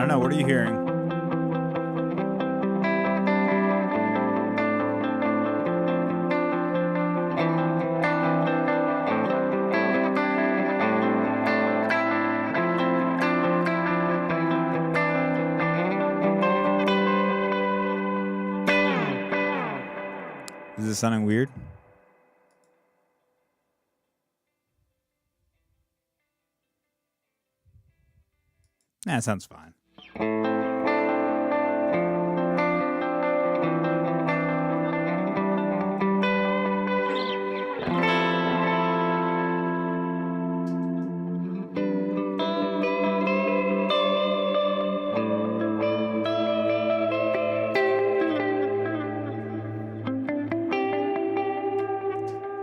don't know. What are you hearing? Is this sounding weird? Nah, it sounds fine.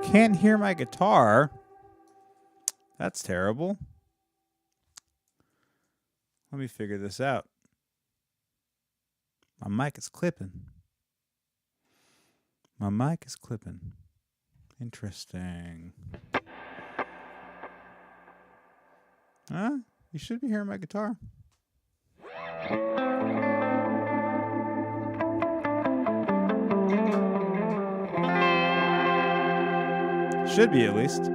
Can't hear my guitar. That's terrible. Let me figure this out. My mic is clipping. My mic is clipping. Interesting. Huh? You should be hearing my guitar. Should be, at least.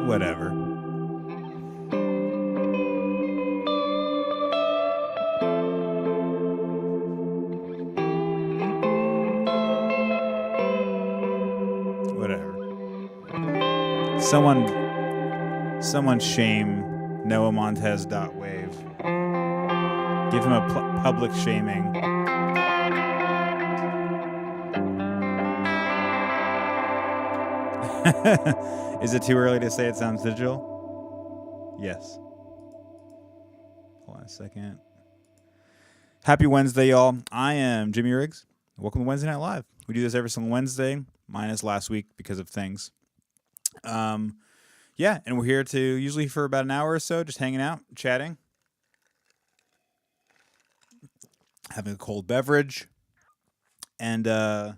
Whatever. Whatever. Someone shame NoahMontez.wave. Give him a public shaming. Is it too early to say it sounds digital? Yes. Hold on a second. Happy Wednesday, y'all. I am Jimmy Riggs. Welcome to Wednesday Night Live. We do this every single Wednesday, minus last week because of things. Yeah, and we're here to usually for about an hour or so, just hanging out, chatting, having a cold beverage, and yeah,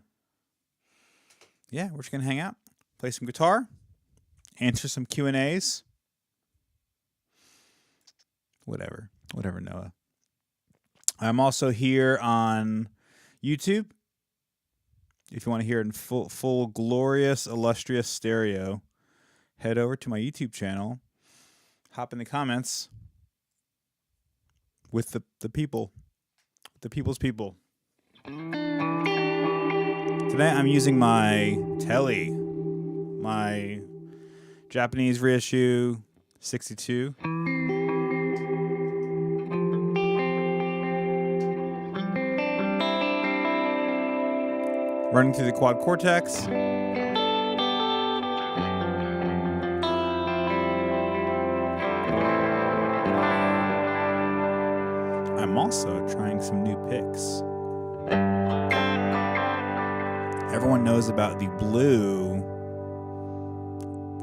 we're just gonna hang out, play some guitar, answer some Q&As, whatever, Noah. I'm also here on YouTube. If you want to hear it in full, glorious, illustrious stereo, head over to my YouTube channel, hop in the comments with the people, the people's people. Today I'm using my Tele, my Japanese reissue 62. Running through the quad cortex. I'm also trying some new picks. Everyone knows about the blue,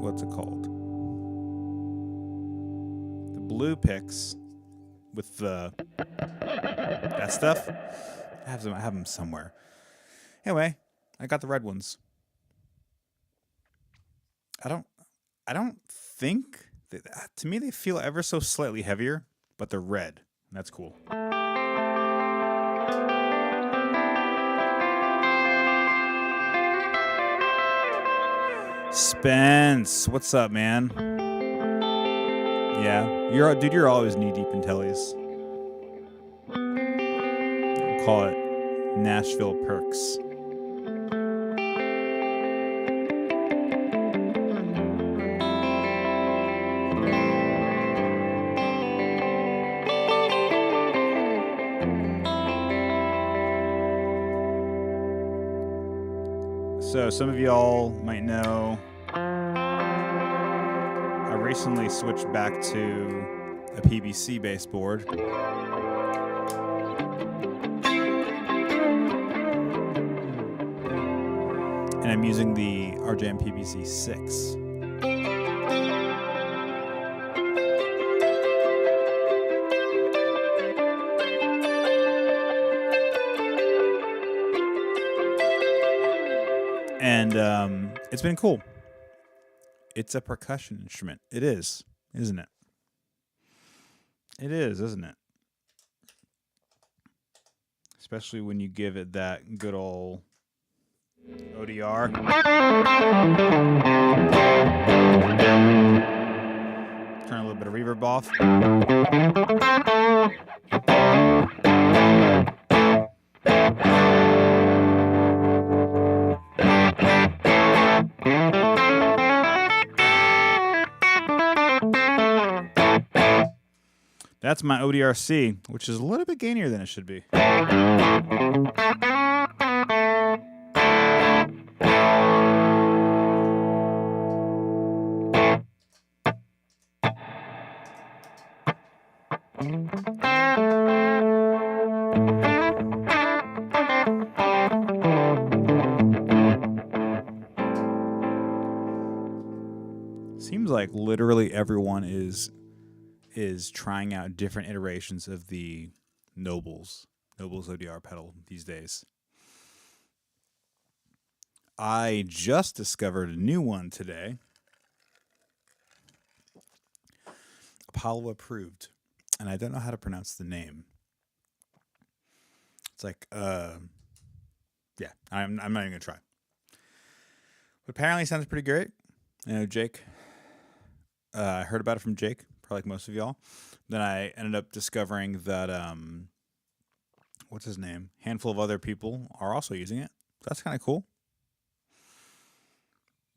what's it called? The blue picks with that stuff. I have them somewhere. Anyway, I got the red ones. I don't think that, to me they feel ever so slightly heavier, but they're red. And that's cool. Spence, what's up, man? Yeah, you're always knee deep in tellies. We'll call it Nashville perks. So some of y'all might know I recently switched back to a PBC bass board. And I'm using the RJM PBC 6. And it's been cool. It's a percussion instrument. It is, isn't it? It is, isn't it? Especially when you give it that good old ODR. Turn a little bit of reverb off. That's my ODR-C, which is a little bit gainier than it should be. Seems like literally everyone is trying out different iterations of the Nobles ODR pedal these days. I just discovered a new one today. Apollo approved, and I don't know how to pronounce the name. It's like, yeah, I'm not even gonna try. But apparently, it sounds pretty great. You know, Jake. I heard about it from Jake, probably like most of y'all. Then I ended up discovering that what's his name? Handful of other people are also using it. That's kind of cool.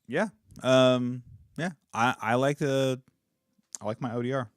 Yeah. Yeah. I like my ODR.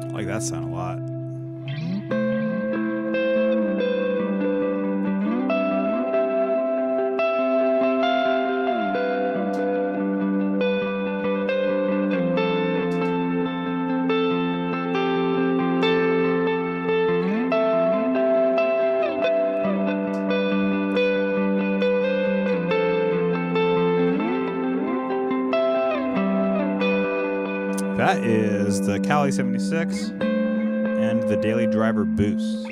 I like that sound a lot. That is the Kali 76 and the Daily Driver Boost.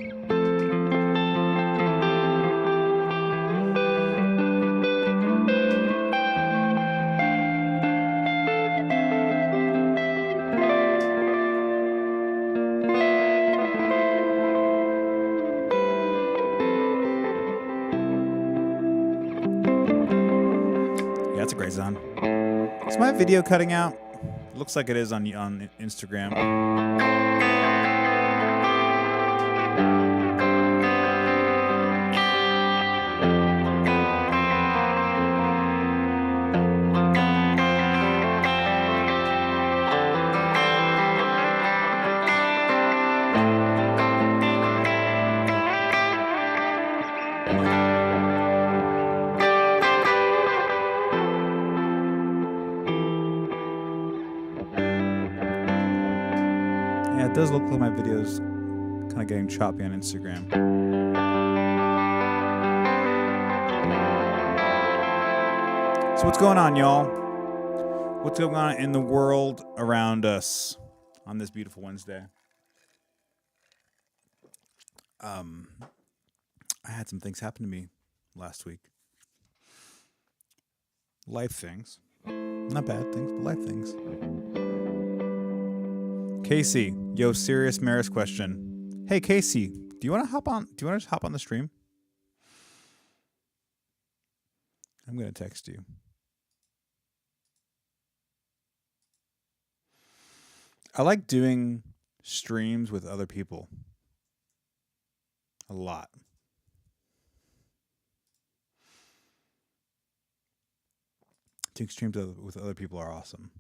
Yeah, that's a great sound. Is my video cutting out? Looks like it is on Instagram. Yeah, it does look like my video's kind of getting choppy on Instagram. So what's going on, y'all? What's going on in the world around us on this beautiful Wednesday? I had some things happen to me last week. Life things. Not bad things, but life things. Casey, yo, serious Maris question. Hey Casey, do you want to hop on? Do you want to just hop on the stream? I'm gonna text you. I like doing streams with other people a lot. Doing streams with other people are awesome.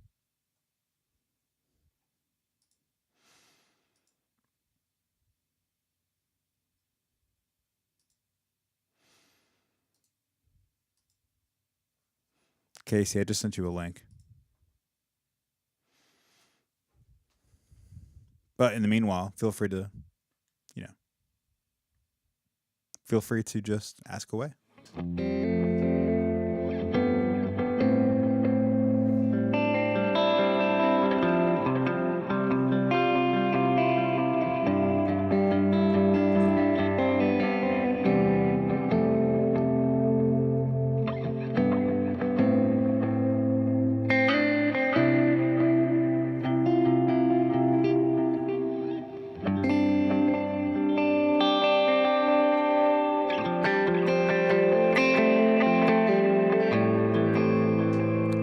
Casey, I just sent you a link. But in the meanwhile, feel free to just ask away.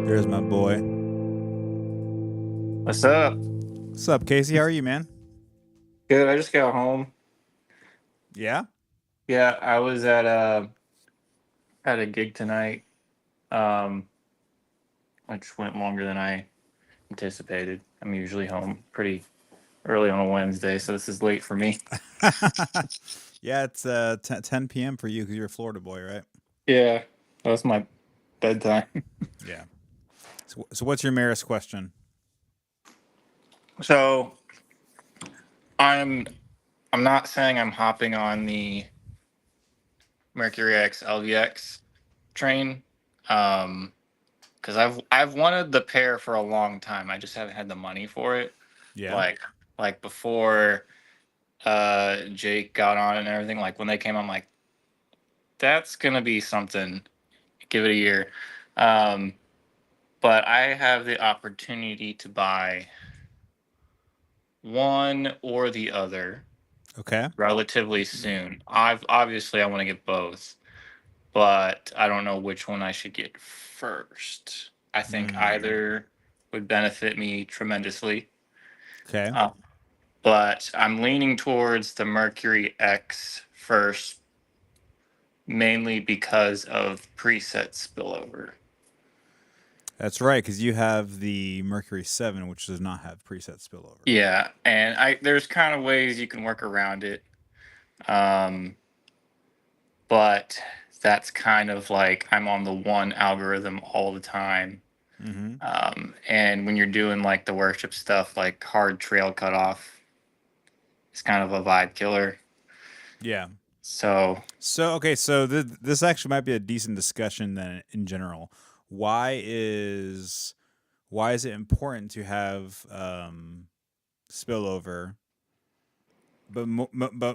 There's my boy. What's up? What's up, Casey? How are you, man? Good. I just got home. Yeah? Yeah, I was at a gig tonight. Which went longer than I anticipated. I'm usually home pretty early on a Wednesday, so this is late for me. Yeah, it's 10 p.m. for you because you're a Florida boy, right? Yeah, that's my bedtime. Yeah. So what's your Maris question? So I'm I'm not saying I'm hopping on the Mercury X LVX train. Because I've wanted the pair for a long time. I just haven't had the money for it. Yeah. Like before Jake got on and everything, like when they came, I'm like, that's gonna be something. Give it a year. Um, but I have the opportunity to buy one or the other Okay. relatively soon. I want to get both, but I don't know which one I should get first. I think either would benefit me tremendously. Okay. Uh, but I'm leaning towards the Mercury X first, mainly because of preset spillover. That's right, because you have the Mercury 7, which does not have preset spillover. Yeah, and there's kind of ways you can work around it. Um, but that's kind of like I'm on the one algorithm all the time. Mm-hmm. And when you're doing like the worship stuff, like hard trail cutoff, it's kind of a vibe killer. Yeah. So Okay, so this actually might be a decent discussion then in general. Why is it important to have spillover? But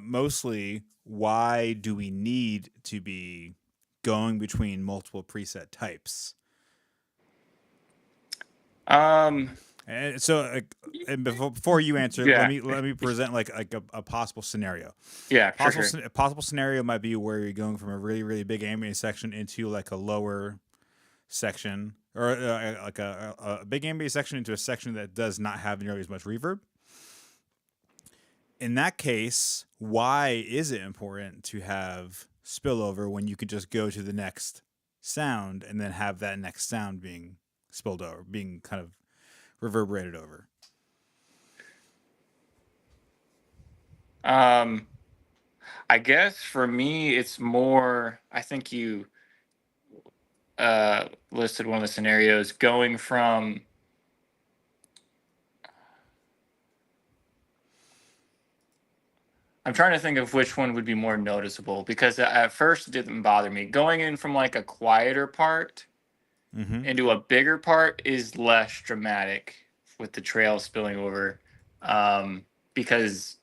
mostly, why do we need to be going between multiple preset types? um And so, and before you answer, yeah, let me present like a possible scenario. yeah, sure. A possible scenario might be where you're going from a really big ambient section into like a lower section, or like a big ambient section into a section that does not have nearly as much reverb. In that case, why is it important to have spillover when you could just go to the next sound and then have that next sound being spilled over, being kind of reverberated over? I guess for me it's more, I think you listed one of the scenarios going from I'm trying to think of which one would be more noticeable because at first it didn't bother me. Going in from like a quieter part Mm-hmm. into a bigger part is less dramatic with the trail spilling over, because,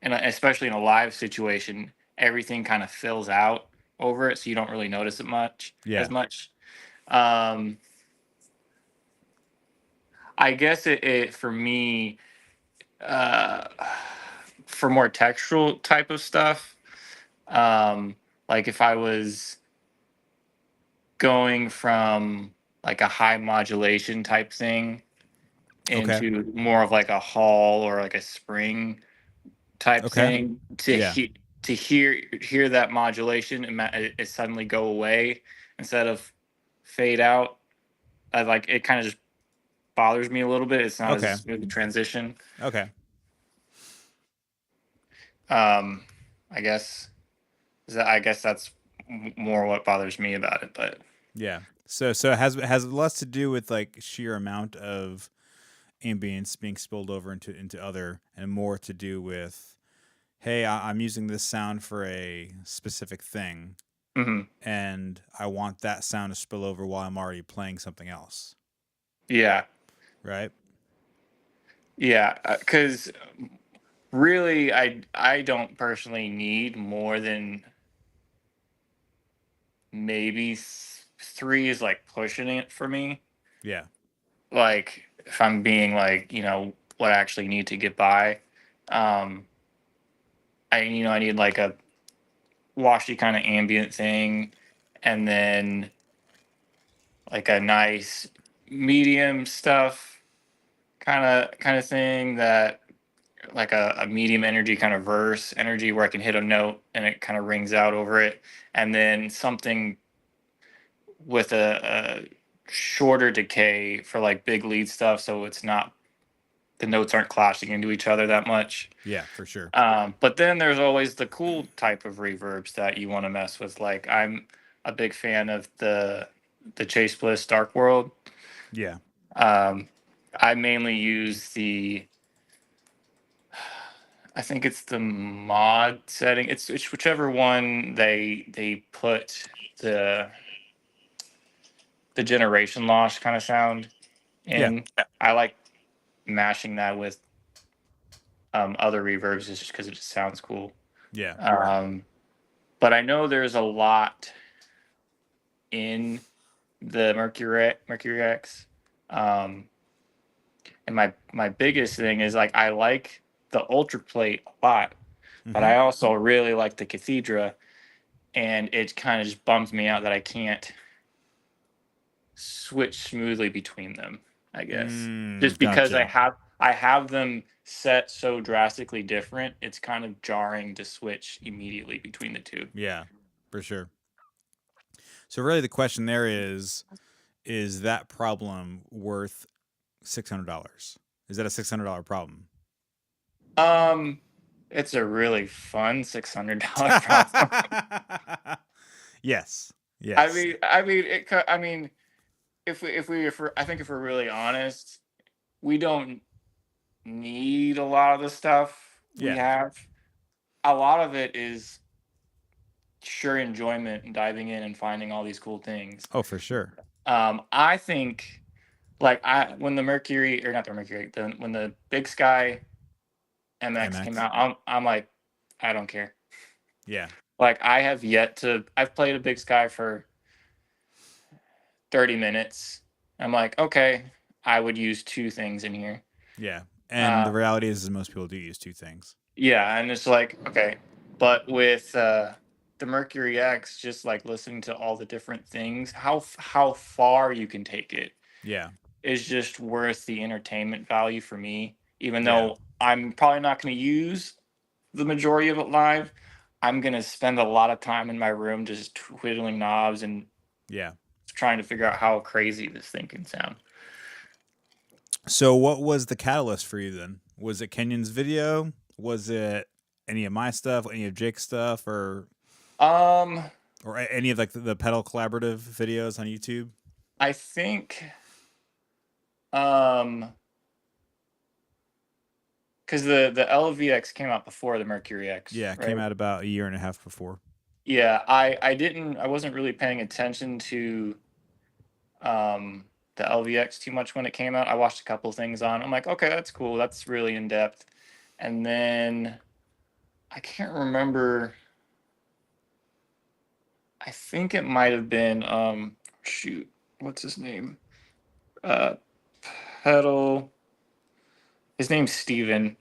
and especially in a live situation, everything kind of fills out over it, so you don't really notice it much Yeah. as much. Um, I guess it for me, uh, for more textural type of stuff, like if I was going from like a high modulation type thing Okay. into more of like a hall or like a spring type Okay. thing, Yeah. to hear that modulation and it suddenly go away instead of fade out. I like it kind of just bothers me a little bit. It's not as Okay. smooth a transition. Okay. Um, I guess I guess that's more what bothers me about it. But Yeah. So it has less to do with like sheer amount of ambience being spilled over into other, and more to do with, hey, I'm using this sound for a specific thing, mhm. and I want that sound to spill over while I'm already playing something else, Yeah, right? yeah, because really, I don't personally need more than maybe three is like pushing it for me. Yeah. Like if I'm being like, what I actually need to get by. Um I need like a washy kind of ambient thing, and then like a nice medium stuff kind of thing, that like a medium energy kind of verse energy where I can hit a note and it kind of rings out over it, and then something with a shorter decay for like big lead stuff, so it's not, the notes aren't clashing into each other that much. Yeah, for sure. But then there's always the cool type of reverbs that you want to mess with. Like I'm a big fan of the Chase Bliss Dark World. Yeah. Um, I mainly use I think it's the mod setting. It's whichever one they put the the generation loss kind of sound Yeah. in. I like mashing that with other reverbs just because it just sounds cool. Yeah. Um, but I know there's a lot in the Mercury X. Um, and my biggest thing is like I like the Ultra Plate a lot, but Mm-hmm. I also really like the Cathedra, and it kind of just bums me out that I can't switch smoothly between them. I guess just because Gotcha. I have them set so drastically different, it's kind of jarring to switch immediately between the two. Yeah, for sure. So really, the question there is that problem worth $600? Is that a $600 problem? Um, it's a really fun $600 problem. Yes. I Yes. mean, I mean, I think if we're really honest, we don't need a lot of the stuff we Yeah. have. A lot of it is sheer enjoyment and diving in and finding all these cool things. Oh, for sure. I think like when the Mercury, or not the Mercury, when the Big Sky MX came MX. out, I'm like, I don't care. Yeah. Like I've played a Big Sky for 30 minutes. I'm like, okay, I would use two things in here. Yeah. And the Uh, reality is most people do use two things. yeah, and it's like, okay, but with the Mercury X, just like listening to all the different things, how far you can take it Yeah. is just worth the entertainment value for me. Even Yeah. though I'm probably not going to use the majority of it live, I'm going to spend a lot of time in my room just twiddling knobs and Yeah. trying to figure out how crazy this thing can sound. So what was the catalyst for you then? Was it Kenyon's video? Was it any of my stuff, any of Jake's stuff, Um, or any of like the pedal collaborative videos on YouTube? I think, um, because the LVX came out before the Mercury X, Yeah, it came right? out about a year and a half before. Yeah, I wasn't really paying attention to um the LVX too much when it came out. I watched a couple things on. I'm like, okay, that's cool. That's really in depth. And then I can't remember. I think it might have been shoot, what's his name? Uh Pedal. His name's Steven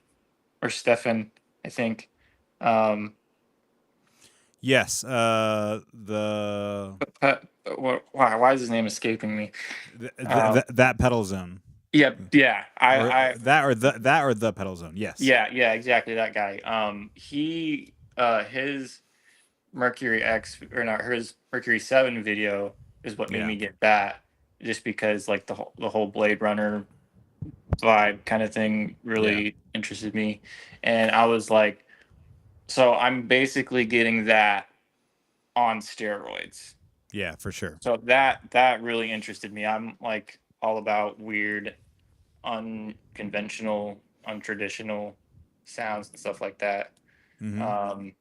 or Stefan, I think. Um Yes, the why is his name escaping me? that pedal zone, Yeah, yeah. or I that or the pedal zone. Yes. Yeah, yeah, exactly that guy. He his Mercury X or not his Mercury 7 video is what made Yeah. me get that, just because like the whole Blade Runner vibe kind of thing Yeah. really interested me, and I was like, so I'm basically getting that on steroids. Yeah, for sure. So that really interested me. I'm like all about weird, unconventional, untraditional sounds and stuff like that. Hmm. Um,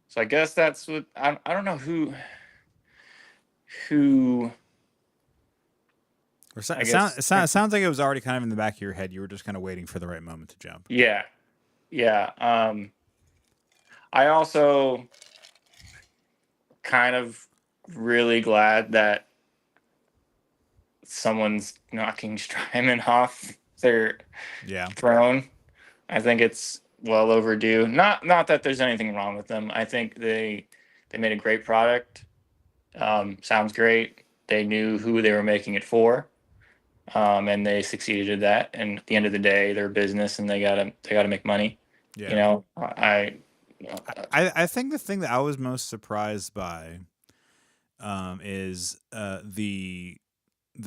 so I guess that's what I don't know who Or I guess it sounds like it was already kind of in the back of your head. You were just kind of waiting for the right moment to jump. yeah, yeah. I also kind of really glad that someone's knocking Strymon off their Yeah. throne. I think it's well overdue. Not that there's anything wrong with them. I think they made a great product. Sounds great. They knew who they were making it for, and they succeeded at that. And at the end of the day, they're a business, and they gotta make money. You Yeah. know, I think the thing that I was most surprised by is the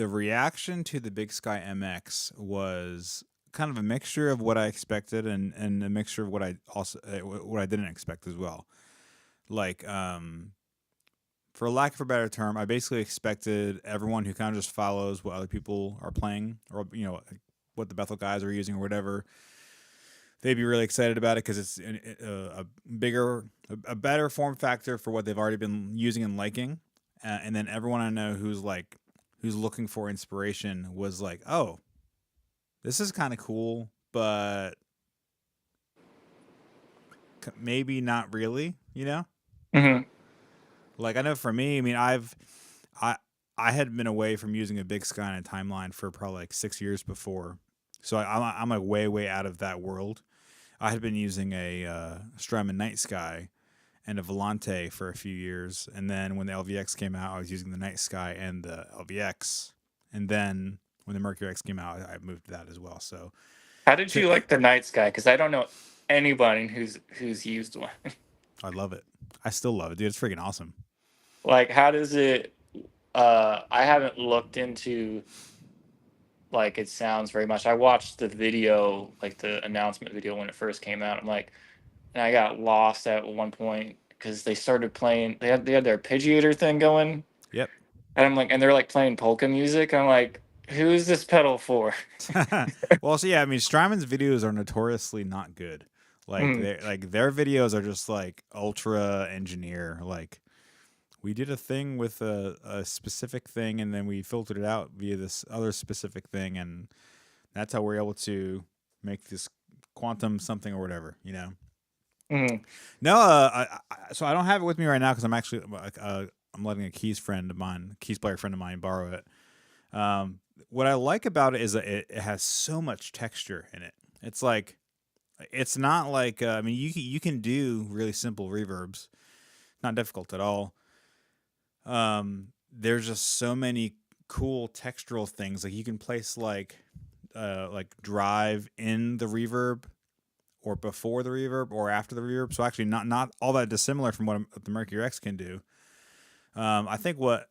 reaction to the Big Sky MX was kind of a mixture of what I expected and a mixture of what I didn't expect as well. Like for lack of a better term, I basically expected everyone who kind of just follows what other people are playing, or what the Bethel guys are using or whatever. They'd be really excited about it because it's a bigger, a better form factor for what they've already been using and liking. And then everyone I know who's looking for inspiration was like, "Oh, this is kind of cool, but maybe not really." mhm. Like I know for me, I mean, I I had been away from using a Big Sky and a timeline for probably like 6 years before, so I'm like way out of that world. I had been using a Strymon Night Sky and a Volante for a few years, and then when the LVX came out, I was using the Night Sky and the LVX, and then when the Mercury X came out, I moved to that as well. So How did you like the Night Sky? Because I don't know anybody who's used one. I love it. I still love it, dude. It's freaking awesome. Like, how does it? I haven't looked into like it sounds very much. I watched the video, like the announcement video when it first came out. I'm like, and I got lost at one point because they started playing. They had their arpeggiator thing going, Yep. and I'm like, and they're like playing polka music. I'm like, who's this pedal for? Well, so yeah, I mean, Strymon's videos are notoriously not good. Like Mm, their videos are just like ultra engineer. Like we did a thing with a specific thing, and then we filtered it out via this other specific thing, and that's how we're able to make this quantum something or whatever. mm, No, so I don't have it with me right now because I'm actually I'm letting a keys player friend of mine borrow it. What I like about it is that it has so much texture in it. It's like it's not like I mean you can do really simple reverbs, not difficult at all. There's just so many cool textural things. Like you can place like drive in the reverb or before the reverb or after the reverb. So actually not all that dissimilar from what the Mercury X can do. I think what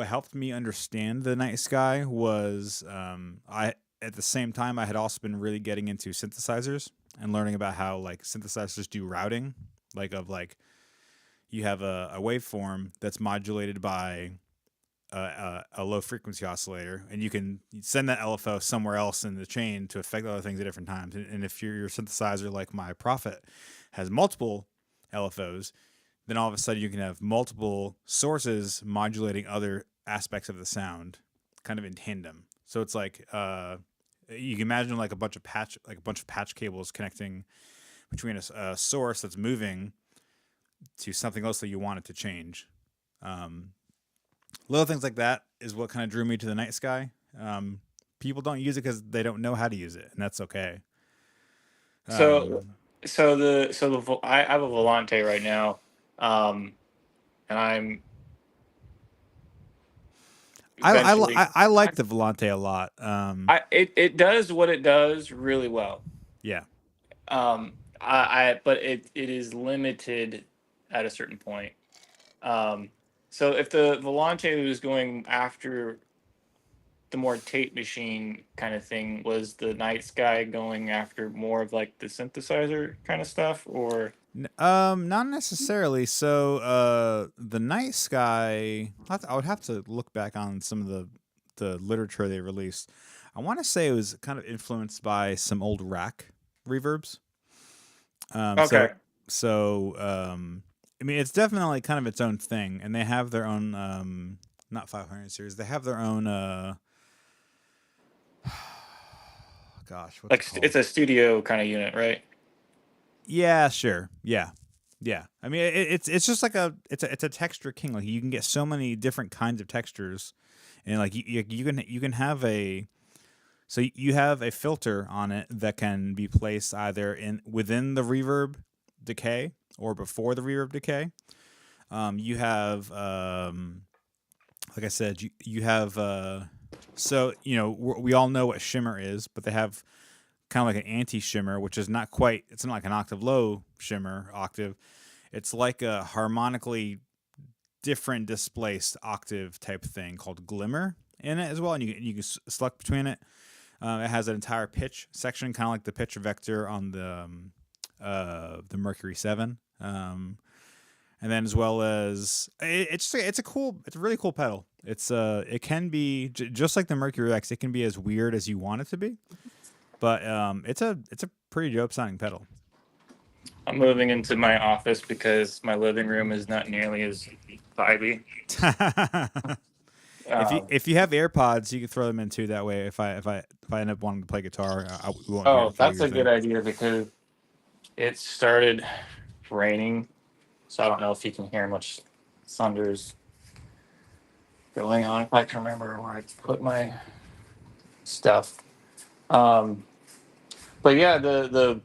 helped me understand the Night Sky was I at the same time I had also been really getting into synthesizers and learning about how like synthesizers do routing, like you have a waveform that's modulated by a low frequency oscillator, and you can send that LFO somewhere else in the chain to affect other things at different times. And if your synthesizer, like my Prophet, has multiple LFOs, then all of a sudden you can have multiple sources modulating other aspects of the sound, kind of in tandem. So it's like you can imagine like a bunch of patch cables connecting between a source that's moving to something else that you want it to change. Little things like that is what kind of drew me to the Night Sky. People don't use it because they don't know how to use it, and that's okay. So Um, I have a Volante right now, um, and I'm eventually I like the Volante a lot. it does what it does really well. Yeah. But it is limited at a certain point. Um, so if the Volante was going after the more tape machine kind of thing, was the Night Sky going after more of like the synthesizer kind of stuff, or Not necessarily. So, the Night Sky. I would have to look back on some of the literature they released. I want to say it was kind of influenced by some old rack reverbs. Um, okay, so I mean, it's definitely kind of its own thing, and they have their own not 500 series. They have their own gosh, what's it like called? it's a studio kind of unit, right? Yeah, sure. Yeah. Yeah. I mean, it's just like it's a texture king. Like you can get so many different kinds of textures, and like you can have a so you have a filter on it that can be placed either in within the reverb decay or before the reverb decay. You have like I said, you have so you know we all know what shimmer is, but they have kind of like an anti shimmer, which is not quite. It's not like an octave low shimmer octave. It's like a harmonically different displaced octave type thing called glimmer in it as well, and you can select between it. It has an entire pitch section, kind of like the pitch vector on the Mercury 7. And then as well as it's a really cool pedal. It can be just like the Mercury X. It can be as weird as you want it to be, but it's a pretty dope sounding pedal. I'm moving into my office because my living room is not nearly as vibey. Um, If you have AirPods, you can throw them in too. That way, if I end up wanting to play guitar, we won't oh, hear that's your a good thing. idea because it started raining, so I don't know if you can hear much thunders going on. If I can remember where I put my stuff. Um, but yeah, the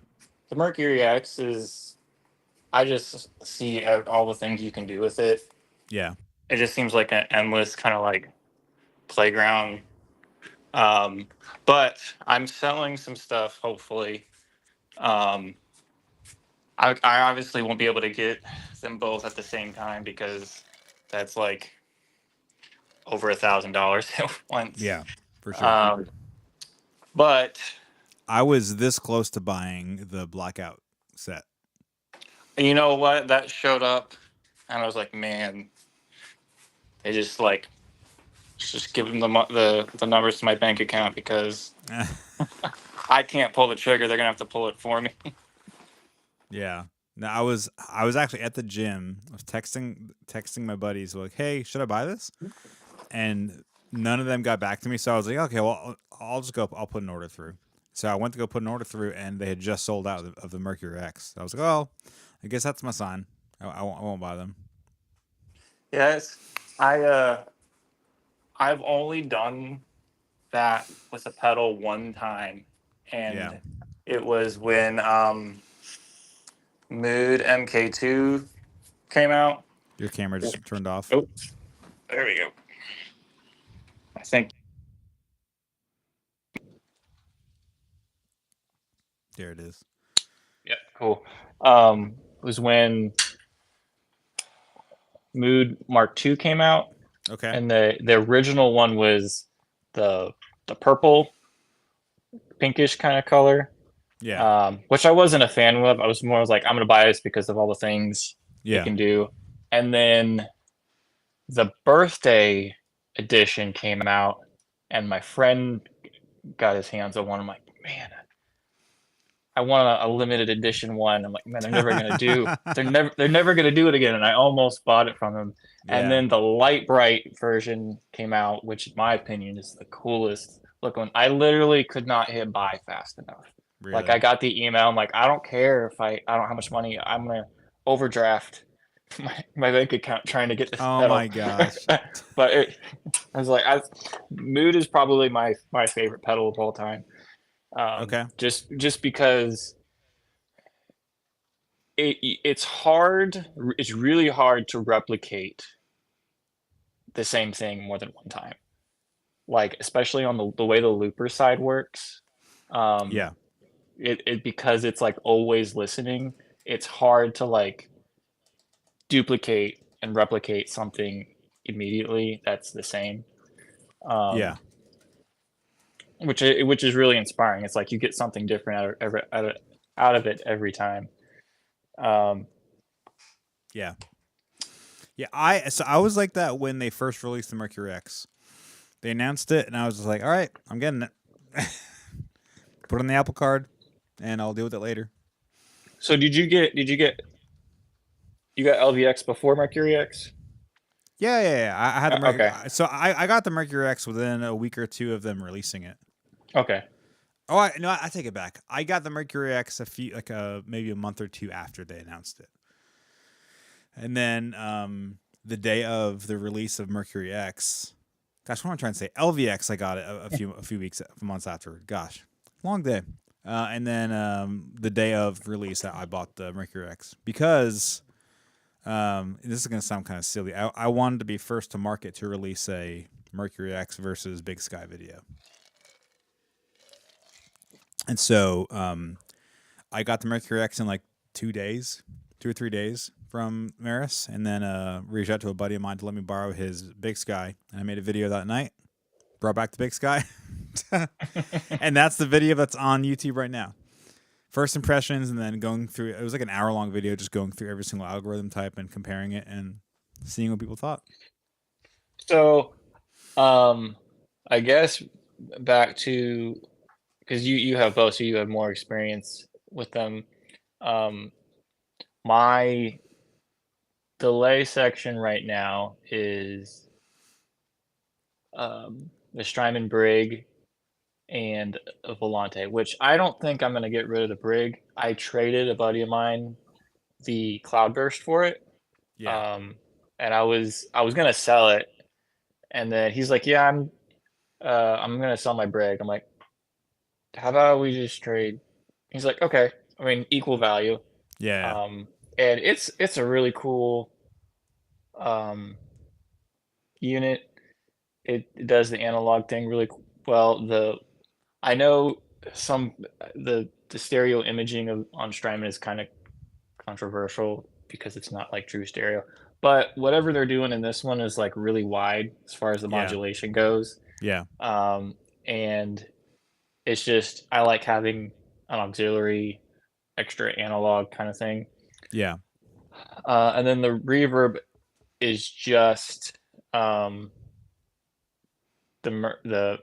Mercury X is. I just see all the things you can do with it. Yeah, It just seems like an endless kind of like playground. Um, but I'm selling some stuff. Hopefully, um, I obviously won't be able to get them both at the same time because that's like over $1,000 at once. yeah, for sure. Um, but I was this close to buying the Blackout set. you know what? That showed up, and I was like, man, they just give them the numbers to my bank account because I can't pull the trigger. They're gonna have to pull it for me. Yeah. No, I was actually at the gym. I was texting my buddies like, "Hey, should I buy this?" And none of them got back to me. So I was like, "Okay, well, I'll just go. I'll put an order through." So I went to go put an order through, and they had just sold out of the Mercury X. I was like, "Oh, I guess that's my sign. I won't buy them." Yes, I I've only done that with a pedal one time, Yeah, and it was when Mood MK2 came out. your camera just turned off. Oh, there we go. I think There it is. yeah, cool. Was when Mood Mark II came out, Okay. and the original one was the the purple pinkish kind of color, Yeah. which I wasn't a fan of. I was more like, I'm gonna buy this because of all the things it Yeah. can do. And then the birthday edition came out, and my friend got his hands on one. I'm like, man, I want a limited edition one. I'm like, man, they're never gonna do it again. And I almost bought it from him. And Yeah, then the light bright version came out, which in my opinion is the coolest looking. I literally could not hit buy fast enough. Like really. I got the email. I'm like, I don't care if I don't have how much money. I'm gonna overdraft my bank account trying to get this Oh pedal. my gosh. But I was like, Mood is probably my favorite pedal of all time. Okay. Just because it's hard. It's really hard to replicate the same thing more than one time. Like especially on the way the looper side works. Um, Yeah. it because it's like always listening. It's hard to like duplicate and replicate something immediately that's the same. Yeah. Um, which is really inspiring. It's like you get something different out of it every time. Um, Yeah. Yeah. I was like that when they first released the Mercury X. They announced it, and I was just like, all right, I'm getting it. Put it on the Apple Card, and I'll deal with it later. so you got LVX before Mercury X? Yeah. I had the Mercury. Okay. So I got the Mercury X within a week or two of them releasing it. Okay. Oh, no, I take it back. I got the Mercury X maybe a month or two after they announced it, and then the day of the release of Mercury X. Gosh, what am I trying to say? LVX. I got it a few months after. Gosh, long day. And then the day of release, I bought the Mercury X because this is going to sound kind of silly. I wanted to be first to market to release a Mercury X versus Big Sky video. And so I got the Mercury X in like 2 days, 2 or 3 days from Maris, and then reached out to a buddy of mine to let me borrow his Big Sky. And I made a video that night, brought back the Big Sky. And that's the video that's on YouTube right now. First impressions, and then going through it was like an hour-long video just going through every single algorithm type and comparing it and seeing what people thought. So, I guess back to because you have both, so you have more experience with them. Um, my delay section right now is the Strymon Brig and a Volante, which I don't think I'm gonna get rid of the Brig. I traded a buddy of mine the Cloudburst for it. Yeah. And I was gonna sell it, and then he's like, "Yeah, I'm gonna sell my Brig." I'm like, "How about we just trade?" He's like, "Okay." I mean, equal value. Yeah. Um, and it's a really cool um unit. It does the analog thing really well. I know some the stereo imaging on Strymon is kind of controversial because it's not like true stereo. But whatever they're doing in this one is like really wide as far as the Yeah. modulation goes. Yeah. And it's just I like having an auxiliary extra analog kind of thing. Yeah. And then the reverb is just the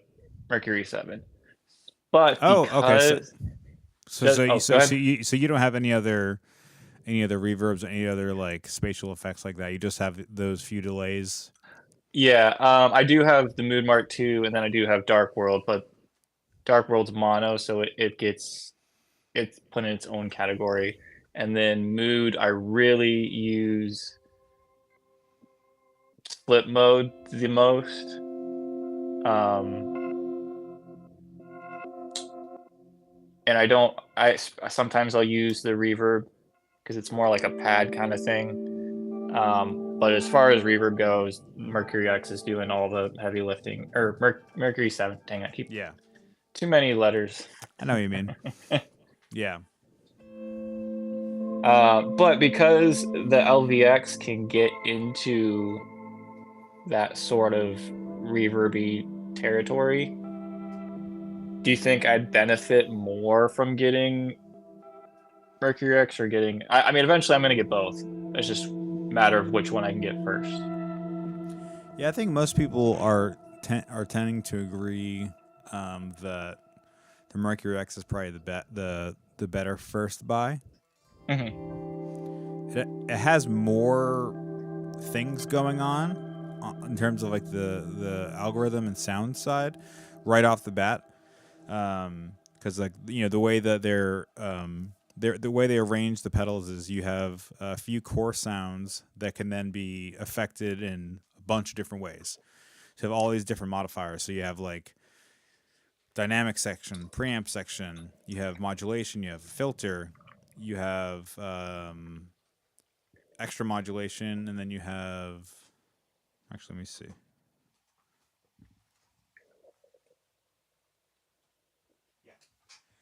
Mercury 7. But Oh, okay. because So you don't have any other reverbs, any other like spatial effects like that. You just have those few delays. yeah, I do have the Mood Mark II, and then I do have Dark World, but Dark World's mono, so it's put in its own category. And then Mood, I really use split mode the most. And sometimes I'll use the reverb because it's more like a pad kind of thing. But as far as reverb goes, Mercury X is doing all the heavy lifting, or Mercury 7. Dang, I keep Yeah. too many letters. I know what you mean. Yeah. But because the LVX can get into that sort of reverby territory, do you think I'd benefit more from getting Mercury X or getting? I mean, eventually I'm going to get both. It's just a matter of which one I can get first. Yeah, I think most people are tending to agree that the Mercury X is probably the better first buy. Hmm. It has more things going on in terms of like the algorithm and sound side right off the bat. Because like the way that the way they arrange the pedals is you have a few core sounds that can then be affected in a bunch of different ways. So you have all these different modifiers. So you have like dynamic section, preamp section, you have modulation, you have a filter, you have extra modulation, and then you have. Actually, let me see.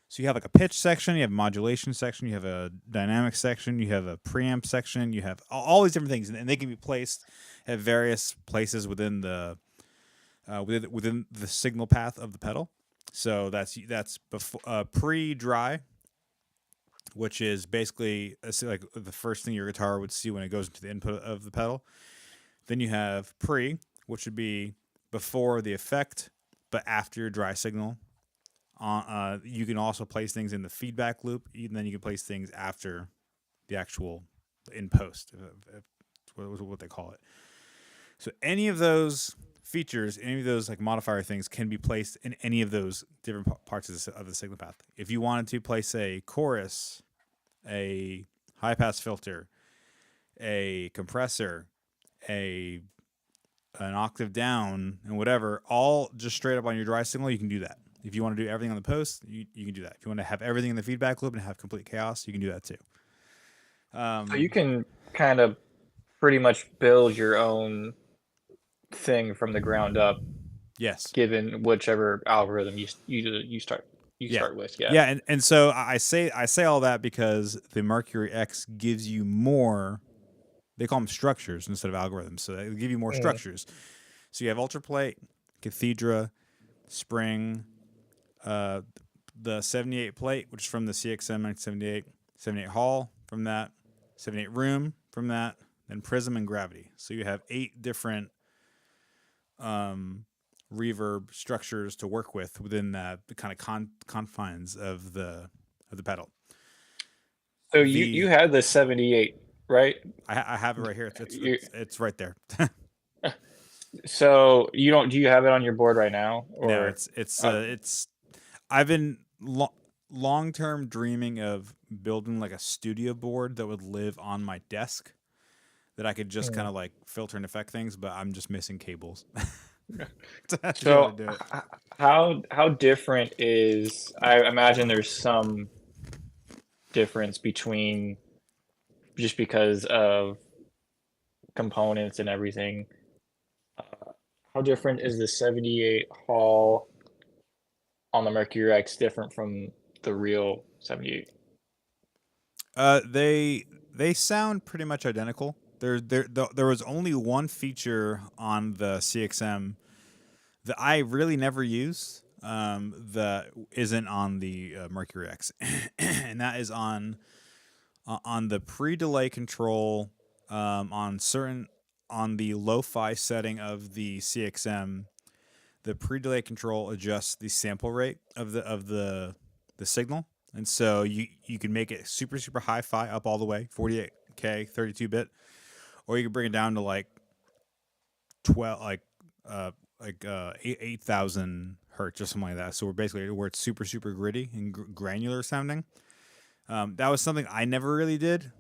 So you have like a pitch section, you have a modulation section, you have a dynamic section, you have a preamp section, you have all these different things, and they can be placed at various places within within the signal path of the pedal. So that's before pre-dry, which is basically like the first thing your guitar would see when it goes into the input of the pedal. Then you have pre, which would be before the effect, but after your dry signal. You can also place things in the feedback loop, and then you can place things after the actual in post, what they call it. So any of those features, any of those like modifier things, can be placed in any of those different parts of the signal path. If you wanted to place a chorus, a high pass filter, a compressor, a an octave down, and whatever, all just straight up on your dry signal, you can do that. If you want to do everything on the post, you can do that. If you want to have everything in the feedback loop and have complete chaos, you can do that too. So you can kind of pretty much build your own thing from the ground up, Yes. given whichever algorithm you Yeah. start with. Yeah. Yeah, and so I say all that because the Mercury X gives you more. They call them structures instead of algorithms, so they give you more Mm. structures. So you have Ultraplate, Cathedra, Spring, uh, the 78 plate, which is from the CXM 1978, 78 Hall from that, 78 Room from that, then Prism and Gravity. So you have 8 different reverb structures to work with within the kind of confines of the pedal. So you The had the 78, right? I have it right here. You, It's right there. so you don't do you have it on your board right now, No, or it's. I've been long term dreaming of building like a studio board that would live on my desk that I could just kind mm. of like filter and affect things, but I'm just missing cables to be able to So do it. how different is, I imagine there's some difference between, just because of components and everything. How different is the 78 Hall on the Mercury X different from the real 78? They sound pretty much identical. There was only one feature on the CXM that I really never use that isn't on the Mercury X, and that is on the pre-delay control on the lo-fi setting of the CXM. The pre-delay control adjusts the sample rate of the signal, and so you can make it super hi-fi up all the way 48K 32-bit, or you can bring it down to like 12 uh 8,000 hertz or something like that. So we're basically where it's super gritty and granular sounding. That was something I never really did.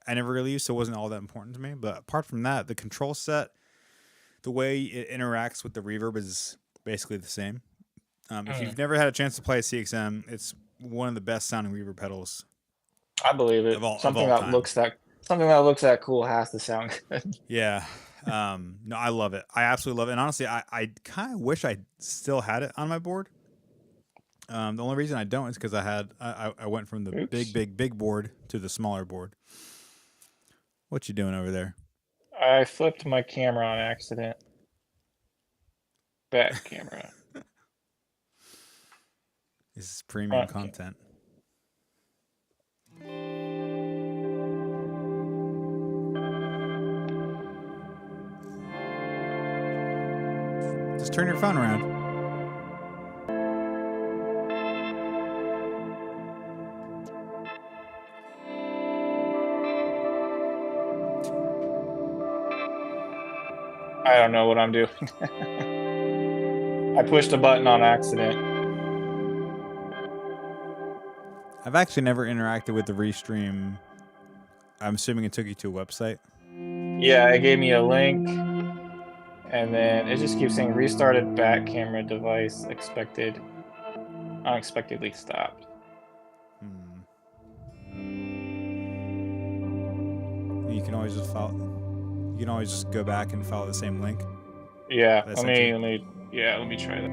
I never really used, so it wasn't all that important to me. But apart from that, the control set, the way it interacts with the reverb is basically the same. If Mm, you've never had a chance to play a CXM, it's one of the best sounding reverb pedals I believe it. of all time. Something that looks that cool has to sound good. Yeah. No, I love it. I absolutely love it. And honestly, I kind of wish I still had it on my board. The only reason I don't is because I went from the Oops. big board to the smaller board. What you doing over there? I flipped my camera on accident. Back camera. This is premium Front camera. content. Just turn your phone around. I don't know what I'm doing. I pushed a button on accident. I've actually never interacted with the Restream. I'm assuming it took you to a website. Yeah, it gave me a link, and then it just keeps saying restarted back camera device unexpectedly stopped. You can always just follow. You can always just go back and follow the same link. Yeah, That's let me try that.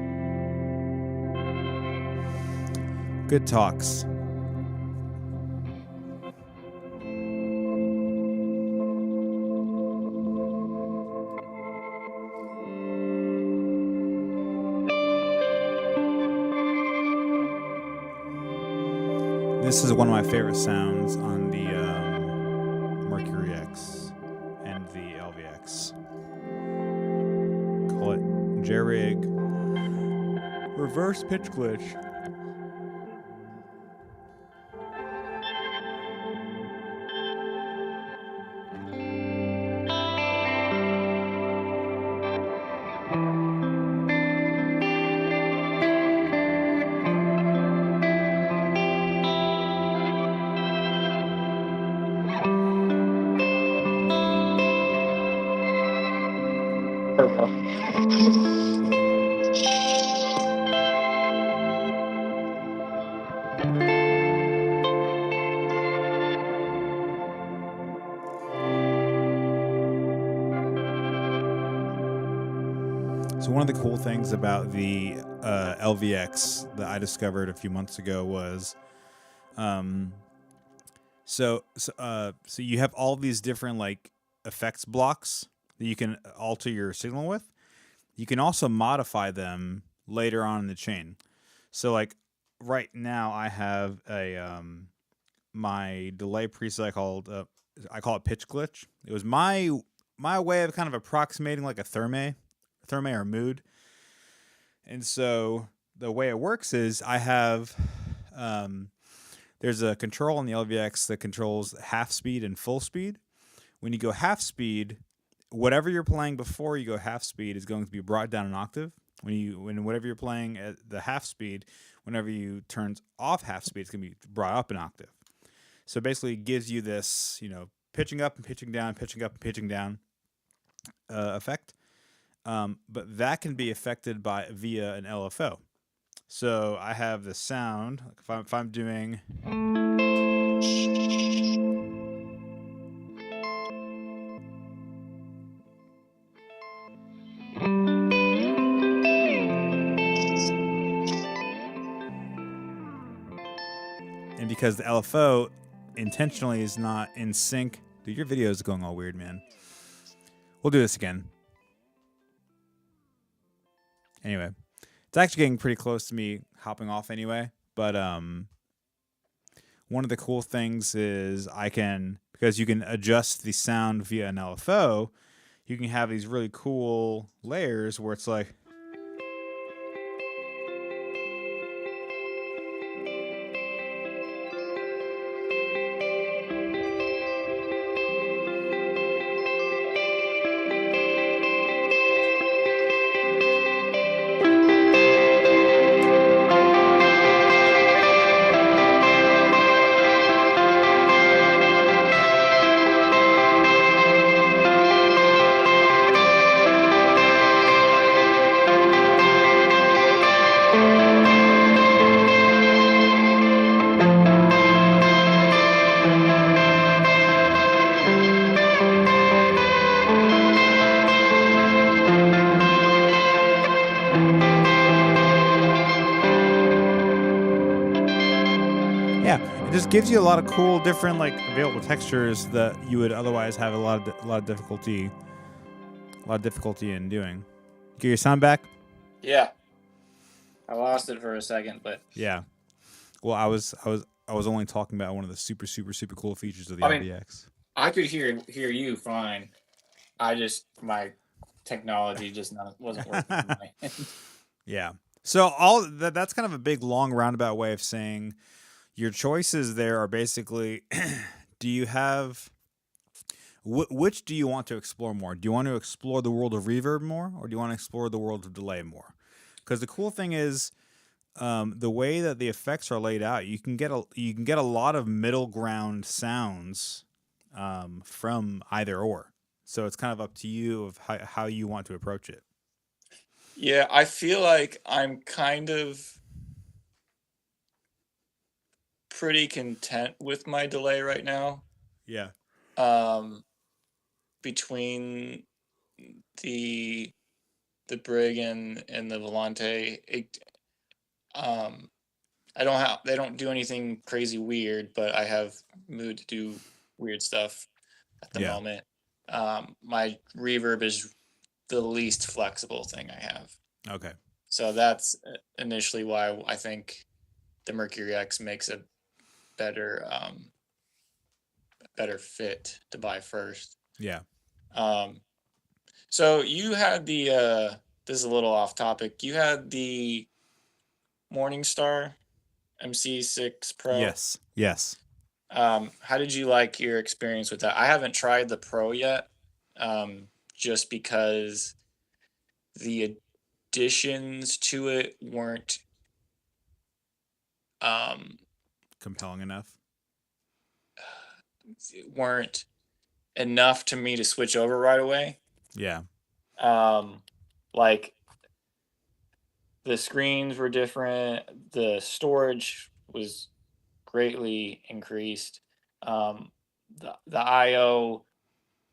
Good talks. This is one of my favorite sounds on the Mercury X and the LVX. Call it JRig reverse pitch glitch. So one of the cool things about the LVX that I discovered a few months ago was, so you have all these different like effects blocks that you can alter your signal with. You can also modify them later on in the chain. So like right now I have a my delay preset I call it pitch glitch. It was my way of kind of approximating like a therme or mood. And so the way it works is I have there's a control on the LVX that controls half speed and full speed. When you go half speed, whatever you're playing before you go half speed is going to be brought down an octave. When whatever you're playing at the half speed, whenever you turn off half speed, it's going to be brought up an octave. So basically it gives you this, pitching up and pitching down, pitching up and pitching down effect. But that can be affected via an LFO. So I have the sound. If I'm doing, and because the LFO intentionally is not in sync, dude, your video is going all weird, man. We'll do this again. Anyway, it's actually getting pretty close to me hopping off anyway. But one of the cool things is because you can adjust the sound via an LFO, you can have these really cool layers where it's like, just gives you a lot of cool different like available textures that you would otherwise have a lot of difficulty in doing. Get your sound back? Yeah. I lost it for a second, but yeah. Well, I was only talking about one of the super cool features of the LVX. I could hear you fine. My technology just not wasn't working on my end. Yeah. So all that's kind of a big long roundabout way of saying your choices there are basically do you have which do you want to explore more? Do you want to explore the world of reverb more, or do you want to explore the world of delay more? Because the cool thing is, the way that the effects are laid out, you can get a lot of middle ground sounds from either or. So it's kind of up to you of how you want to approach it. Yeah, I feel like I'm kind of pretty content with my delay right now. Yeah. Um, between the the Brig and the Volante, um, I don't have they don't do anything crazy weird, but I have mood to do weird stuff at the Yeah. moment. My reverb is the least flexible thing I have. Okay. So that's initially why I think the Mercury X makes a better better fit to buy first. Yeah. Um, so you had the this is a little off topic. You had the Morningstar MC6 Pro. Yes. Yes. How did you like your experience with that? I haven't tried the Pro yet, just because the additions to it um, Compelling enough. weren't enough to me to switch over right away. Yeah. Like the screens were different, the storage was greatly increased. The IO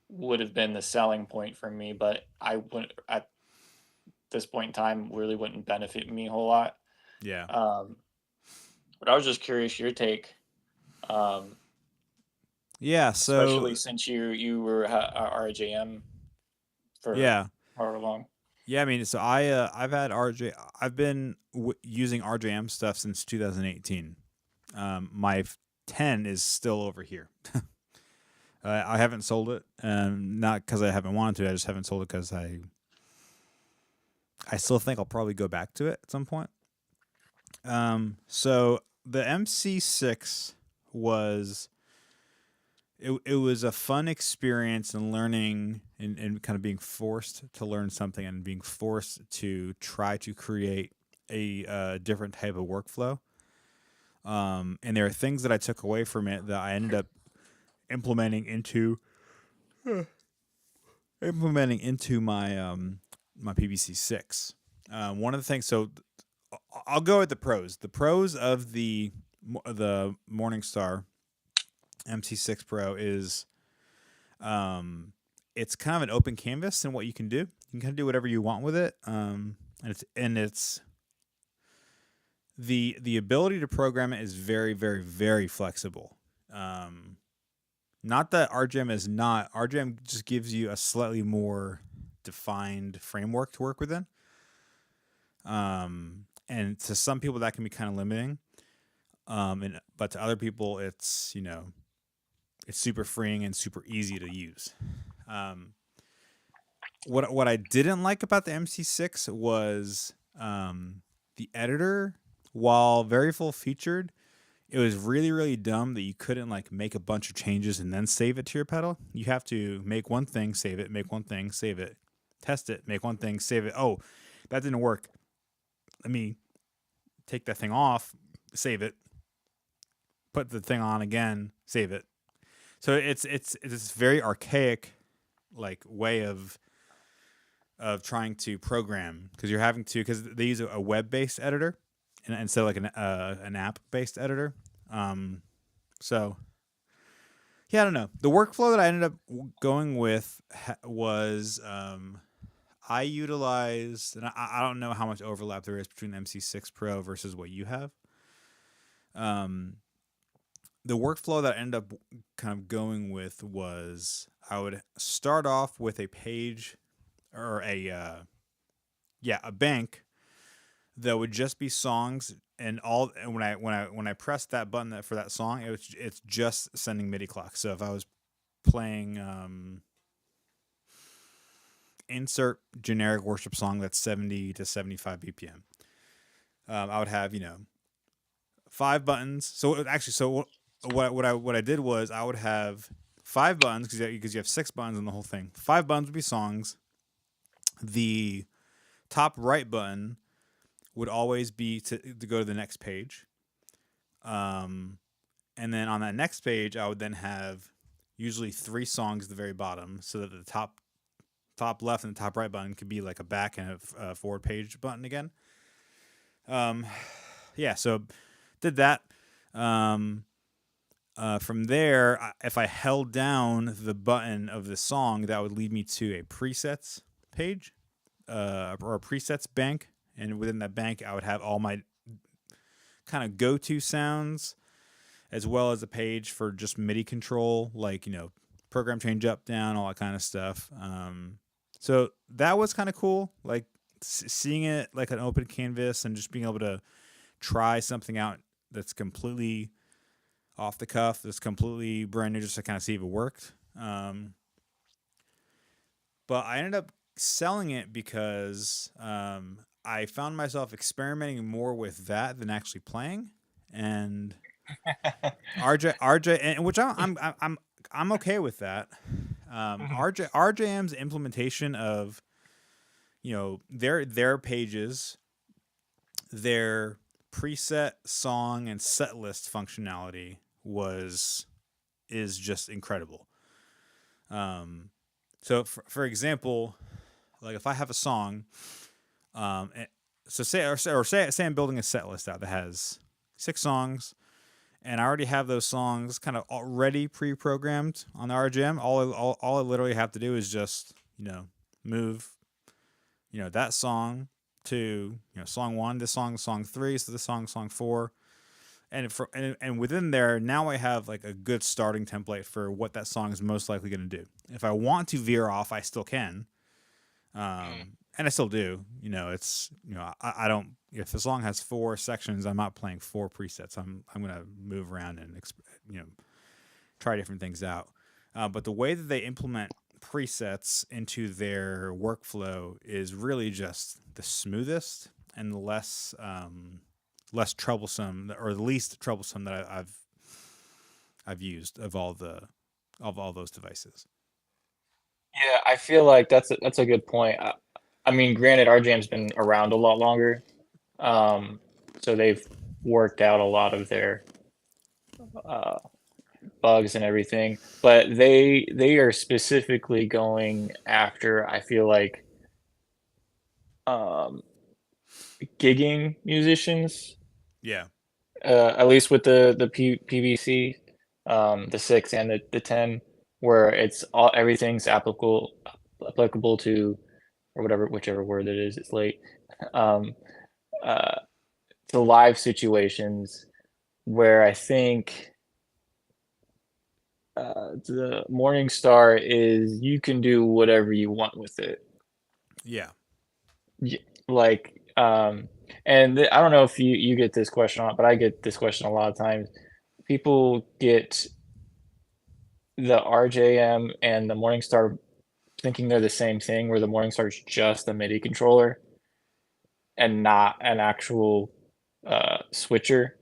would have been the selling point for me, but I wouldn't at this point in time really wouldn't benefit me a whole lot. Yeah. Um, but I was just curious your take, um, Yeah. So especially since you were RJM for yeah. however long. Yeah. I mean, so I've had I've been using RJM stuff since 2018. My 10 is still over here. I haven't sold it, not because I haven't wanted to. I just haven't sold it because I still think I'll probably go back to it at some point. So the MC6 was it was a fun experience and learning and kind of being forced to learn something and being forced to try to create a different type of workflow. And there are things that I took away from it that I ended up implementing into my my PBC6. One of the things, so I'll go with the pros. The pros of the Morningstar MC6 Pro is it's kind of an open canvas in what you can do. You can kind of do whatever you want with it. And it's the ability to program it is very, very, very flexible. Not that RGM is not. RGM just gives you a slightly more defined framework to work within. And to some people that can be kind of limiting. But to other people, it's it's super freeing and super easy to use. What I didn't like about the MC6 was the editor, while very full featured. It was really, really dumb that you couldn't like make a bunch of changes and then save it to your pedal. You have to make one thing, save it, make one thing, save it, test it, make one thing, save it. Oh, that didn't work. Let me take that thing off, save it, put the thing on again, save it. So it's this very archaic like way of trying to program because you're having to because they use a web based editor instead of like an app based editor. So yeah, I don't know. The workflow that I ended up going with was I utilized, and I don't know how much overlap there is between the MC6 Pro versus what you have. The workflow that I ended up kind of going with was I would start off with a page or a bank that would just be songs and all. And when I pressed that button for that song, it's just sending MIDI clocks. So if I was playing insert generic worship song that's 70 to 75 BPM. I would have, 5 buttons. So actually, so what I did was I would have 5 buttons because you have 6 buttons in the whole thing. 5 buttons would be songs. The top right button would always be to go to the next page. And then on that next page, I would then have usually 3 songs at the very bottom, so that the top left and the top right button could be like a back and a forward page button again. Yeah, so did that. From there, if I held down the button of the song, that would lead me to a presets page, or a presets bank. And within that bank, I would have all my kind of go-to sounds, as well as a page for just MIDI control, like, program change up, down, all that kind of stuff. So that was kind of cool, like seeing it like an open canvas and just being able to try something out that's completely off the cuff, that's completely brand new, just to kind of see if it worked. But I ended up selling it because I found myself experimenting more with that than actually playing, and RJ, and which I'm okay with that. RJM's implementation of their pages, their preset song and set list functionality is just incredible. So for example, like if I have a song, so say I'm building a set list out that has 6 songs, and I already have those songs kind of already pre-programmed on the RGM. All I literally have to do is just move that song to song 1, this song 3, so this song 4, and within there now I have like a good starting template for what that song is most likely going to do. If I want to veer off, I still can, and I still do. It's I don't. If the song has 4 sections, I'm not playing 4 presets. I'm gonna move around and try different things out. But the way that they implement presets into their workflow is really just the smoothest and the less troublesome, or the least troublesome that I've used of all those devices. Yeah, I feel like that's a good point. I mean, granted, RJM's been around a lot longer, so they've worked out a lot of their bugs and everything, but they are specifically going after, I feel like, gigging musicians. Yeah. At least with the PVC, the 6 and the 10, where everything's applicable to, or whatever, whichever word it is. It's late. To live situations where I think the Morningstar is you can do whatever you want with it. Yeah. Like, and I don't know if you get this question a lot, but I get this question a lot of times. People get the RJM and the Morningstar thinking they're the same thing, where the Morningstar is just a MIDI controller and not an actual switcher.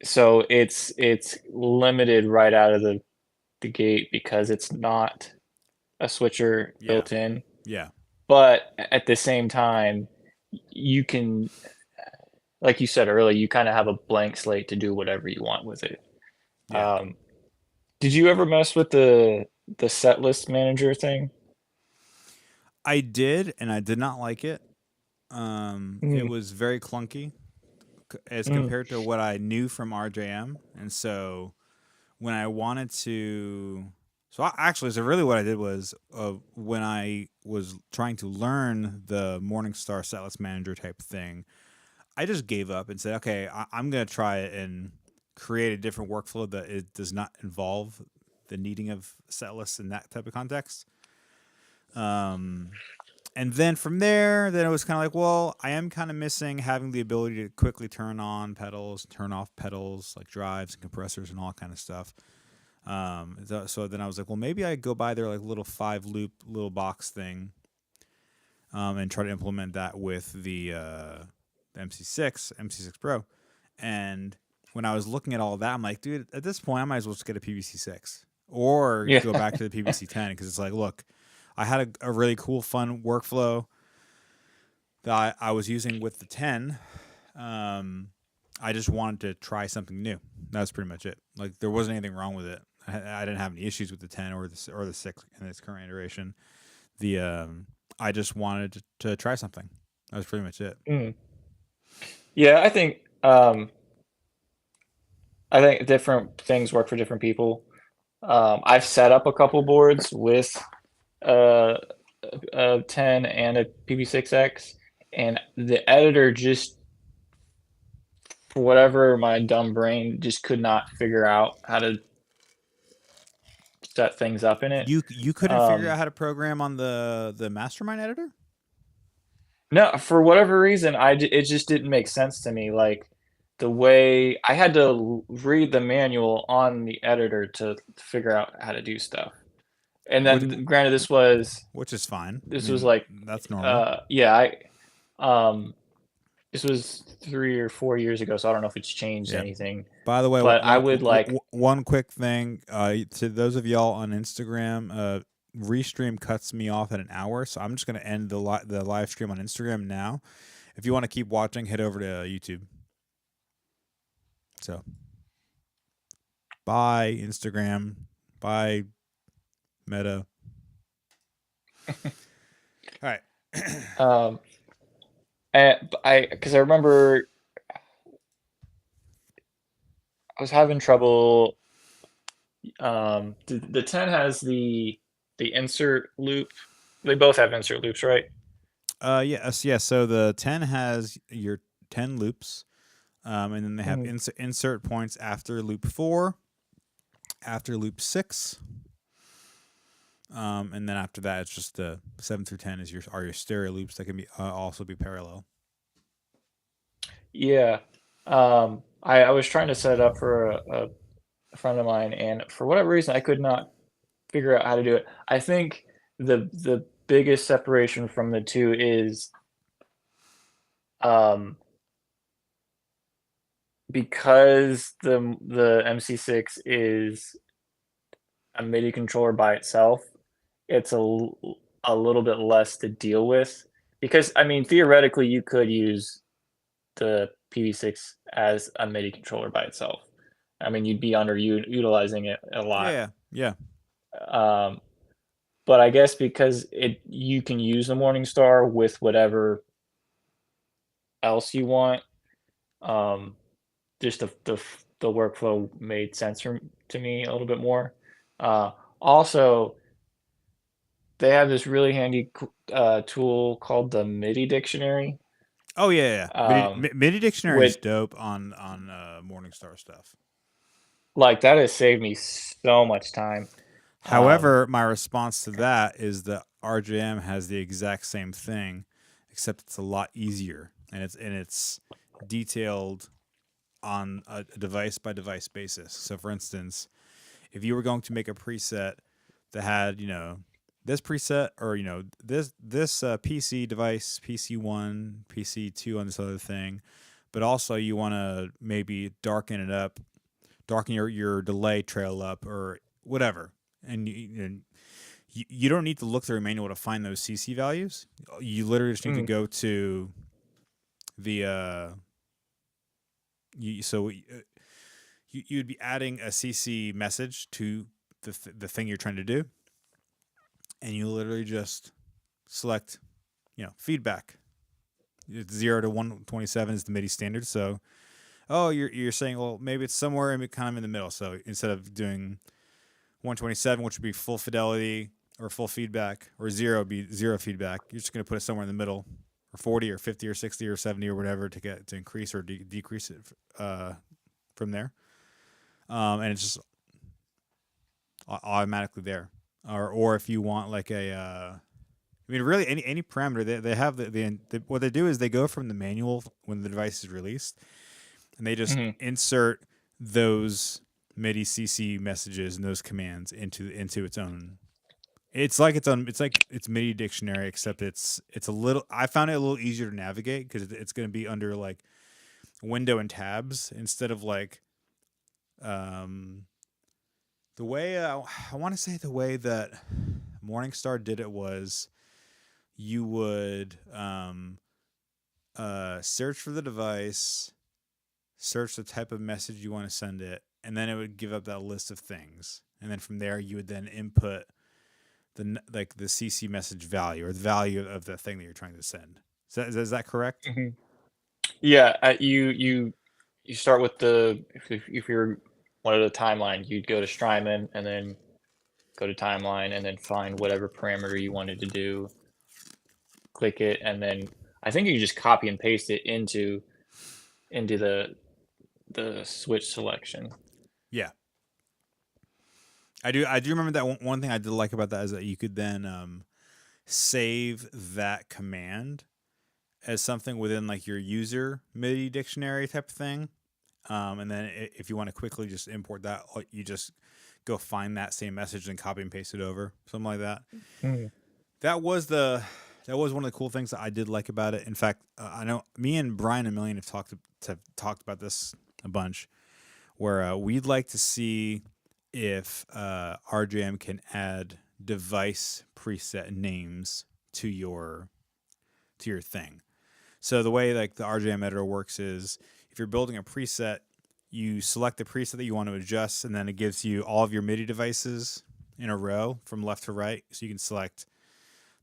So it's limited right out of the gate because it's not a switcher built in. Yeah. But at the same time, you can, like you said earlier, you kind of have a blank slate to do whatever you want with it. Yeah. Did you ever mess with the set list manager thing? I did, and I did not like it. It was very clunky as compared to what I knew from RJM, and so when I wanted to, so really what I did was when I was trying to learn the Morningstar setlist manager type thing, I just gave up and said, okay, I'm gonna try it and create a different workflow that it does not involve the needing of setlists in that type of context. And then from there, then it was kind of like, well, I am kind of missing having the ability to quickly turn on pedals, turn off pedals, like drives and compressors and all that kind of stuff. So then I was like, well, maybe I go buy their like little 5-loop little box thing, and try to implement that with the MC6 Pro. And when I was looking at all that, I'm like, dude, at this point, I might as well just get a PVC6 or Yeah. go back to the PVC10 because it's like, look, I had a really cool, fun workflow that I was using with the 10. I just wanted to try something new. That's pretty much it. Like there wasn't anything wrong with it. I didn't have any issues with the 10 or the 6 in its current iteration. I just wanted to try something. That was pretty much it. Mm. Yeah, I think different things work for different people. I've set up a couple boards with a 10 and a PV6X, and the editor just, for whatever my dumb brain just could not figure out how to set things up in it. You couldn't figure out how to program on the Mastermind editor? No, for whatever reason, it just didn't make sense to me. Like the way I had to read the manual on the editor to figure out how to do stuff. And then, granted, which is fine. This was like that's normal. This was 3 or 4 years ago, so I don't know if it's changed anything. By the way, but I would like one quick thing to those of y'all on Instagram. Restream cuts me off at an hour, so I'm just going to end the live stream on Instagram now. If you want to keep watching, head over to YouTube. So, bye Instagram, bye Meta. All right. Because I remember I was having trouble. The 10 has the insert loop. They both have insert loops, right? Yes. So the 10 has your 10 loops, and then they have insert points after loop 4, after loop 6, and then after that, it's just the 7 through 10 are your stereo loops that can be also be parallel. Yeah, I was trying to set it up for a friend of mine, and for whatever reason, I could not figure out how to do it. I think the biggest separation from the two is because the MC6 is a MIDI controller by itself, it's a little bit less to deal with. Because I mean, theoretically, you could use the PV6 as a MIDI controller by itself. I mean, you'd be underutilizing it a lot. Yeah. But I guess because you can use the Morningstar with whatever else you want, just the workflow made sense to me a little bit more. Also, they have this really handy tool called the MIDI Dictionary. Oh yeah. MIDI Dictionary is dope on Morningstar stuff. Like that has saved me so much time. However, my response to that is that RJM has the exact same thing, except it's a lot easier and it's detailed on a device by device basis. So, for instance, if you were going to make a preset that had this preset or this PC device, PC1, PC2 on this other thing, but also you want to maybe darken it up, darken your delay trail up or whatever. And you don't need to look through a manual to find those CC values. You literally just need to go to the you'd be adding a CC message to the thing you're trying to do, and you literally just select feedback. 0 to 127 is the MIDI standard. So you're saying, well, maybe it's somewhere kind of in the middle. So instead of doing 127, which would be full fidelity or full feedback, or 0 would be 0 feedback, you're just going to put it somewhere in the middle, or 40 or 50 or 60 or 70 or whatever to increase or decrease it from there. And it's just automatically there. Or if you want like really any parameter, they have what they do is they go from the manual when the device is released, and they just insert those MIDI CC messages and those commands into its own. It's like it's MIDI dictionary, except it's a little. I found it a little easier to navigate because it's going to be under like window and tabs instead of like the way I want to say the way that Morningstar did it was you would search for the device, search the type of message you want to send it, and then it would give up that list of things, and then from there you would then input the CC message value or the value of the thing that you're trying to send. Is that correct? Mhm. Yeah, you start with if you're wanted a timeline, you'd go to Strymon and then go to timeline and then find whatever parameter you wanted to do, click it, and then I think you just copy and paste it into the switch selection. Yeah. I do remember that one thing I did like about that is that you could then save that command as something within like your user MIDI dictionary type of thing. And then if you want to quickly just import that, you just go find that same message and copy and paste it over, something like that. That was one of the cool things that I did like about it. In fact, I know me and Brian and Million have talked about this a bunch, where we'd like to see if RJM can add device preset names to your thing. So the way like the RJM editor works is if you're building a preset, you select the preset that you want to adjust, and then it gives you all of your MIDI devices in a row from left to right. So you can select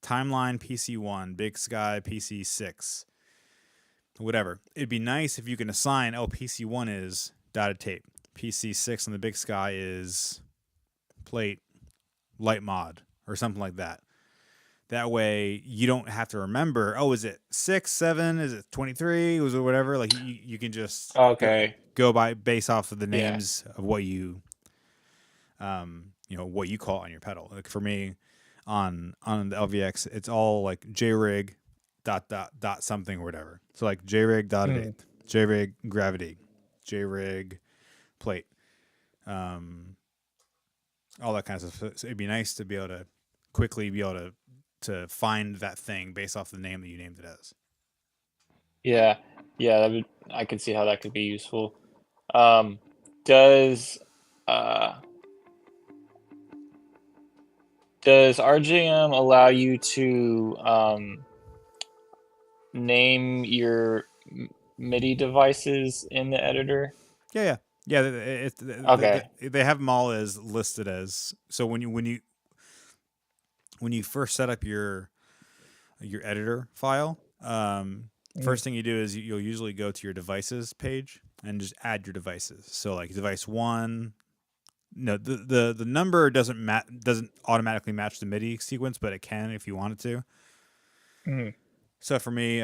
Timeline PC1, Big Sky PC6, whatever. It'd be nice if you can assign, PC1 is dotted tape, PC6 on the Big Sky is plate light mod or something like that. That way you don't have to remember, is it 6, 7, is it 23, was it whatever? Like you can just go by based off of the names of what you what you call it on your pedal. Like for me on the LVX, it's all like JRig dot something or whatever. So like JRig dot eighth, JRig gravity, JRig plate, all that kind of stuff. So it'd be nice to be able to quickly be able to find that thing based off the name that you named it as. Yeah, I could see how that could be useful. Does RJM allow you to name your MIDI devices in the editor? Yeah. Okay. They have them all as listed as. So when you first set up your editor file, first thing you do is you'll usually go to your devices page and just add your devices. So like device 1, no, the number doesn't automatically match the MIDI sequence, but it can if you want it to. Mm-hmm. So for me,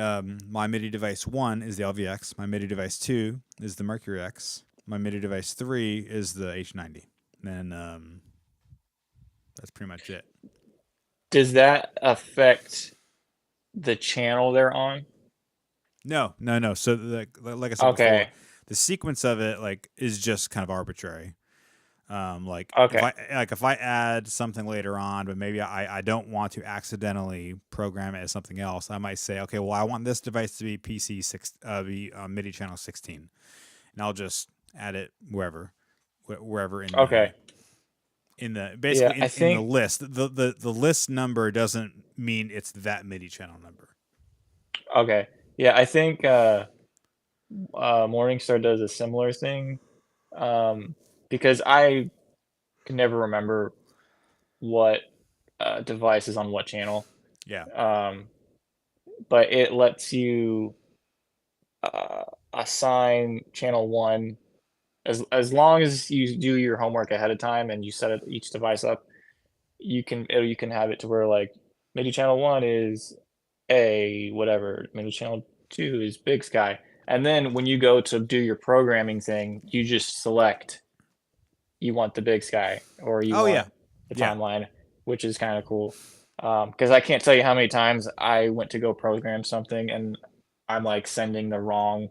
my MIDI device 1 is the LVX. My MIDI device 2 is the Mercury X. My MIDI device 3 is the H90. And then that's pretty much it. Does that affect the channel they're on? No. So like I said before, the sequence of it like is just kind of arbitrary. If I add something later on, but maybe I don't want to accidentally program it as something else, I might say, okay, well, I want this device to be MIDI channel 16, and I'll just add it wherever in the basically in the list. The list number doesn't mean it's that MIDI channel number. Okay. Yeah, I think Morningstar does a similar thing. Because I can never remember what device is on what channel. Yeah. But it lets you assign channel 1 as long as you do your homework ahead of time and you set each device up. You can have it to where like MIDI channel 1 is A whatever, MIDI channel 2 is Big Sky, and then when you go to do your programming thing, you just select you want the Big Sky or you want the timeline, which is kind of cool. Because I can't tell you how many times I went to go program something and I'm like sending the wrong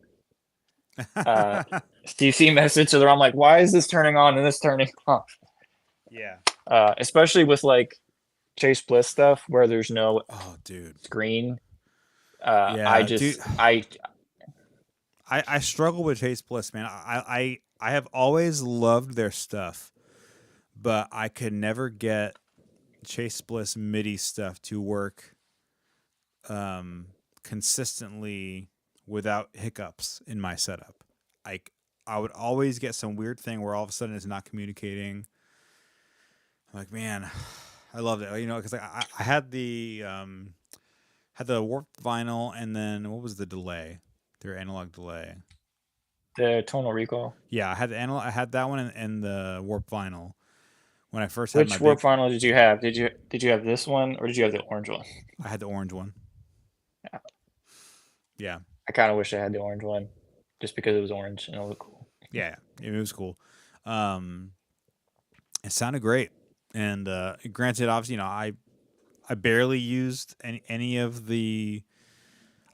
CC message, so I'm like, why is this turning on and this turning off? Yeah. Especially with like Chase Bliss stuff where there's no Oh, dude. screen. Yeah, dude. I I struggle with Chase Bliss, man. I have always loved their stuff, but I could never get Chase Bliss MIDI stuff to work consistently without hiccups in my setup. Like I would always get some weird thing where all of a sudden it's not communicating. I'm like, man, I loved it. You know, because I had the warped vinyl, and then what was the delay? Their analog delay. the tonal recall. Yeah, I had the analog. I had that one and the warped vinyl when I first had Which my warp big. final did you have? Did you have this one or did you have the orange one? I had the orange one. Yeah. Yeah, I kind of wish I had the orange one, just because it was orange and it looked cool. yeah, it was cool. It sounded great, and granted, obviously, you know, I barely used any of the.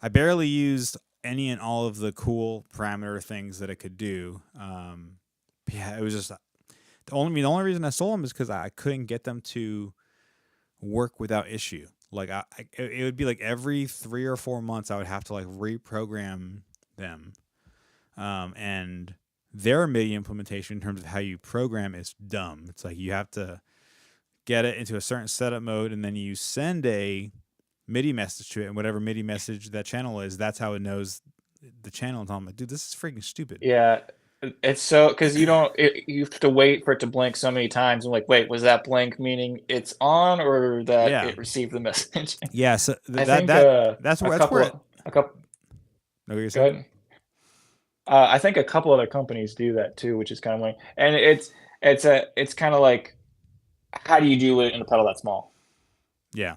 I barely used any and all of the cool parameter things that it could do. Yeah, it was just the only reason I sold them is because I couldn't get them to work without issue. Like it would be like every 3 or 4 months I would have to like reprogram them, and their MIDI implementation in terms of how you program is dumb. It's like you have to get it into a certain setup mode, and then you send a MIDI message to it, and whatever MIDI message that channel is, that's how it knows the channel. And I'm like, dude, this is freaking stupid. Yeah, it's so because you have to wait for it to blink so many times. I'm like, wait, was that blink meaning it's on or that Yeah. it received the message? Yeah, so I think that's where a couple. No, you're Go saying? ahead. I think a couple other companies do that too, which is kind of lame. And it's kind of like, how do you do it in a pedal that small? Yeah.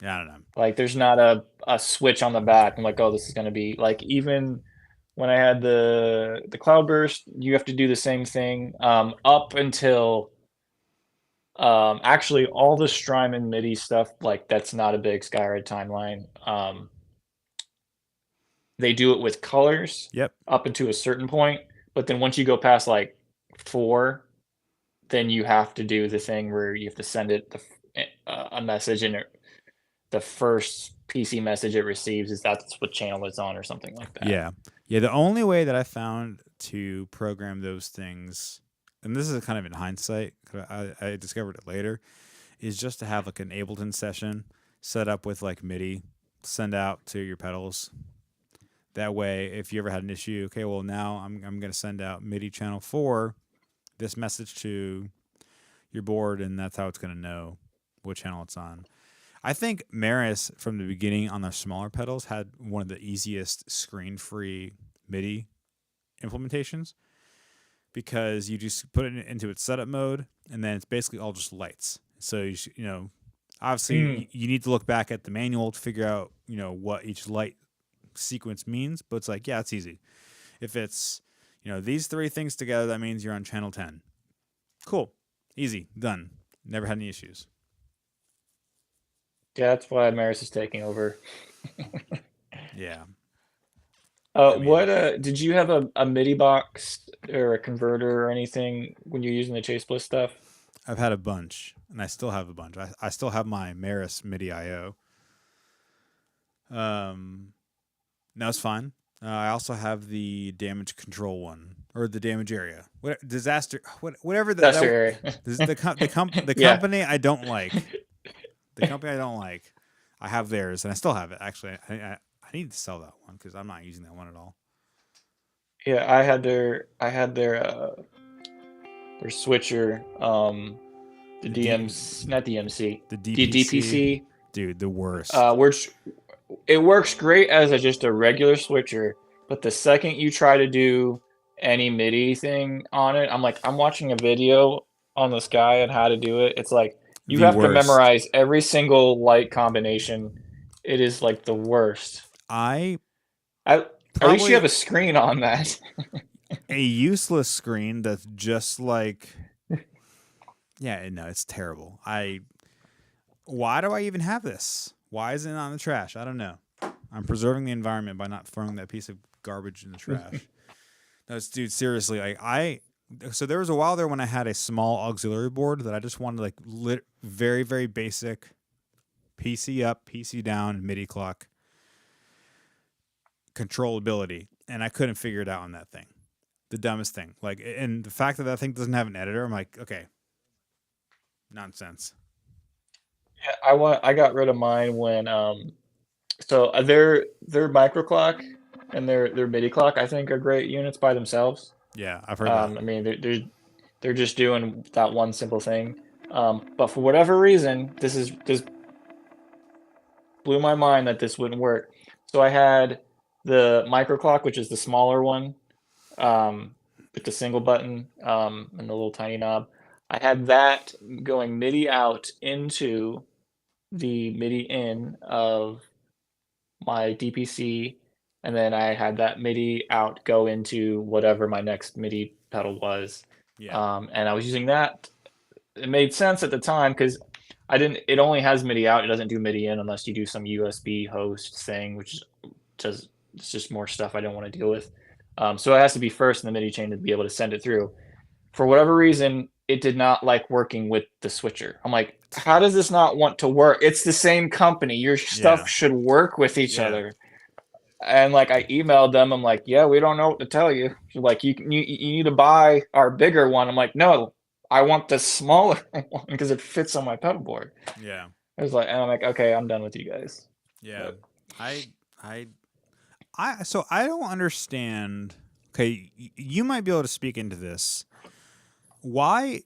Yeah, I don't know. Like, there's not a switch on the back. I'm like, oh, this is going to be like, even when I had the Cloudburst, you have to do the same thing up until actually all the Strymon MIDI stuff. Like, that's not a big Skyride timeline. They do it with colors. Yep. Up until a certain point, but then once you go past like 4, then you have to do the thing where you have to send it a message, and the first PC message it receives is that's what channel it's on or something like that. Yeah. Yeah, the only way that I found to program those things, and this is kind of in hindsight, 'cause I discovered it later, is just to have like an Ableton session set up with like MIDI, send out to your pedals. That way, if you ever had an issue, okay, well now I'm going to send out MIDI channel 4, this message to your board, and that's how it's going to know what channel it's on. I think Maris, from the beginning on their smaller pedals, had one of the easiest screen-free MIDI implementations, because you just put it into its setup mode, and then it's basically all just lights. So you know, obviously you need to look back at the manual to figure out, you know, what each light sequence means, but it's like, yeah, it's easy. If it's, you know, these 3 things together, that means you're on channel 10. Cool, easy, done. Never had any issues. Yeah, that's why Maris is taking over. Yeah. What did you have a MIDI box or a converter or anything when you're using the Chase Bliss stuff? I've had a bunch, and I still have a bunch. I still have my Maris MIDI IO. No, it's fine. I also have the damage control one, or the damage area, whatever the area. the Yeah. company I don't like. The company I don't like. I have theirs, and I still have it. Actually, I need to sell that one because I'm not using that one at all. Yeah, I had their switcher, the DMC, not DMC, The the DPC, DPC, dude, the worst. which it works great as just a regular switcher, but the second you try to do any MIDI thing on it, I'm watching a video on this guy on how to do it. It's like you The have to worst. memorize every single light combination. It is like the worst. At least Probably- you have a screen on that. A useless screen that's just like, yeah, no, it's terrible. Why do I even have this? Why is it not in the trash? I don't know. I'm preserving the environment by not throwing that piece of garbage in the trash. No, dude, seriously, so there was a while there when I had a small auxiliary board that I just wanted like very, very basic PC up, PC down, MIDI clock controllability, and I couldn't figure it out on that thing. The dumbest thing. Like, and the fact that that thing doesn't have an editor, I'm like, okay, nonsense. Yeah, I got rid of mine when so their microclock and their MIDI clock I think are great units by themselves. Yeah, I've heard I mean they're just doing that one simple thing. But for whatever reason, this blew my mind that this wouldn't work. So I had the microclock, which is the smaller one, with the single button and the little tiny knob. I had that going MIDI out into the MIDI in of my DPC, and then I had that MIDI out go into whatever my next MIDI pedal was. Yeah. And I was using that. It made sense at the time because it only has MIDI out. It doesn't do MIDI in unless you do some USB host thing, which it's just more stuff I don't want to deal with. So it has to be first in the MIDI chain to be able to send it through. For whatever reason, it did not like working with the switcher. I'm like, how does this not want to work? It's the same company. Your stuff should work with each other. And like I emailed them. I'm like, yeah, we don't know what to tell you. Like you need to buy our bigger one. I'm like, no, I want the smaller one because it fits on my pedal board. Yeah. I was like, and I'm like, okay, I'm done with you guys. Yeah. So I don't understand. Okay, you might be able to speak into this. Why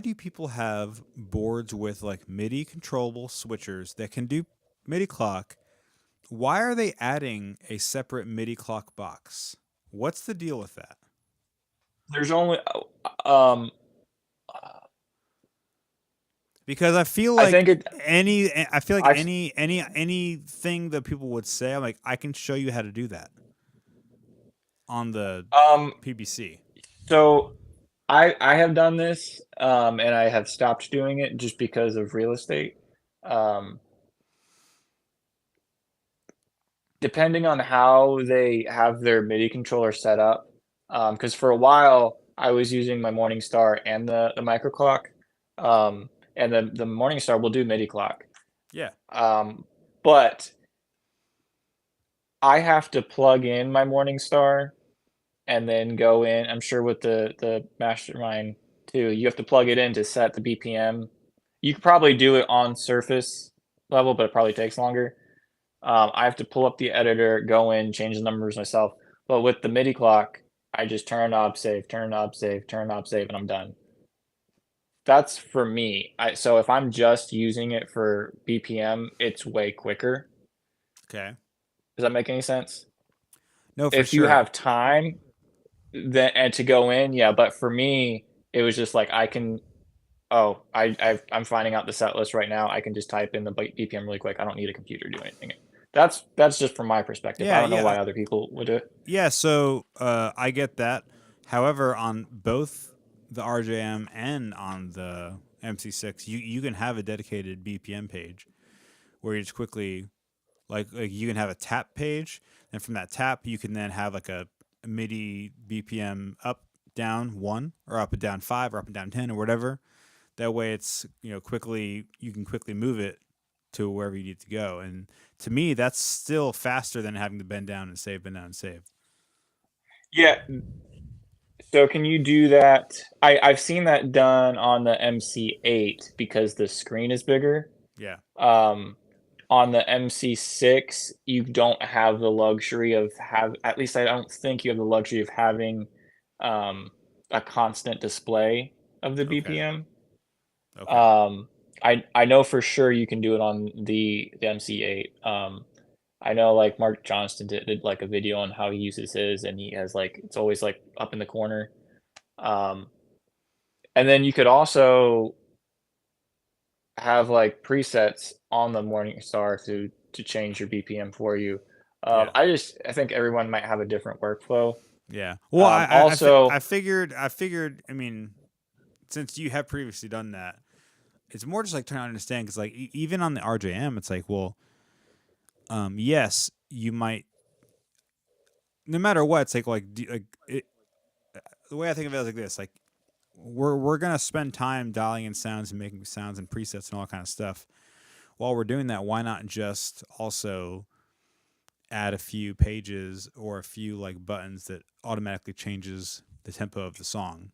do people have boards with like MIDI controllable switchers that can do MIDI clock? Why are they adding a separate MIDI clock box? What's the deal with that? There's only because I feel like anything that people would say, I'm like, I can show you how to do that on the PBC. So I have done this, and I have stopped doing it just because of real estate. Depending on how they have their MIDI controller set up, because for a while I was using my Morningstar and the microclock, and the Morningstar will do MIDI clock. Yeah. But I have to plug in my Morningstar and then go in. I'm sure with the Mastermind too, you have to plug it in to set the BPM. You could probably do it on surface level, but it probably takes longer. I have to pull up the editor, go in, change the numbers myself. But with the MIDI clock, I just turn knob, save, turn knob, save, turn knob, save, and I'm done. That's for me. So if I'm just using it for BPM, it's way quicker. Okay. Does that make any sense? No, for if sure. you have time, then and to go in, yeah. But for me, it was just like I can. Oh, I'm finding out the set list right now. I can just type in the BPM really quick. I don't need a computer to do anything. That's just from my perspective. I don't know why other people would do it. Yeah, so I get that. However, on both the RJM and on the MC6, you can have a dedicated BPM page where you just quickly, like you can have a tap page, and from that tap you can then have like a MIDI BPM up, down 1, or up and down 5, or up and down 10, or whatever. That way it's, you can quickly move it to wherever you need to go. And to me, that's still faster than having to bend down and save, bend down and save. Yeah. So can you do that? I've seen that done on the MC8 because the screen is bigger. Yeah. On the MC6, you don't have the luxury of at least I don't think you have the luxury of having a constant display of the BPM. Okay. I know for sure you can do it on the MC8. I know like Mark Johnston did like a video on how he uses his, and he has like it's always like up in the corner. And then you could also have like presets on the Morningstar to change your BPM for you. I think everyone might have a different workflow. Yeah. Well, I figured. I mean, since you have previously done that, it's more just like trying to understand because like even on the RJM, it's like, well, yes, you might, no matter what, it's the way I think of it is like this: like we're gonna spend time dialing in sounds and making sounds and presets and all that kind of stuff. While we're doing that, why not just also add a few pages or a few like buttons that automatically changes the tempo of the song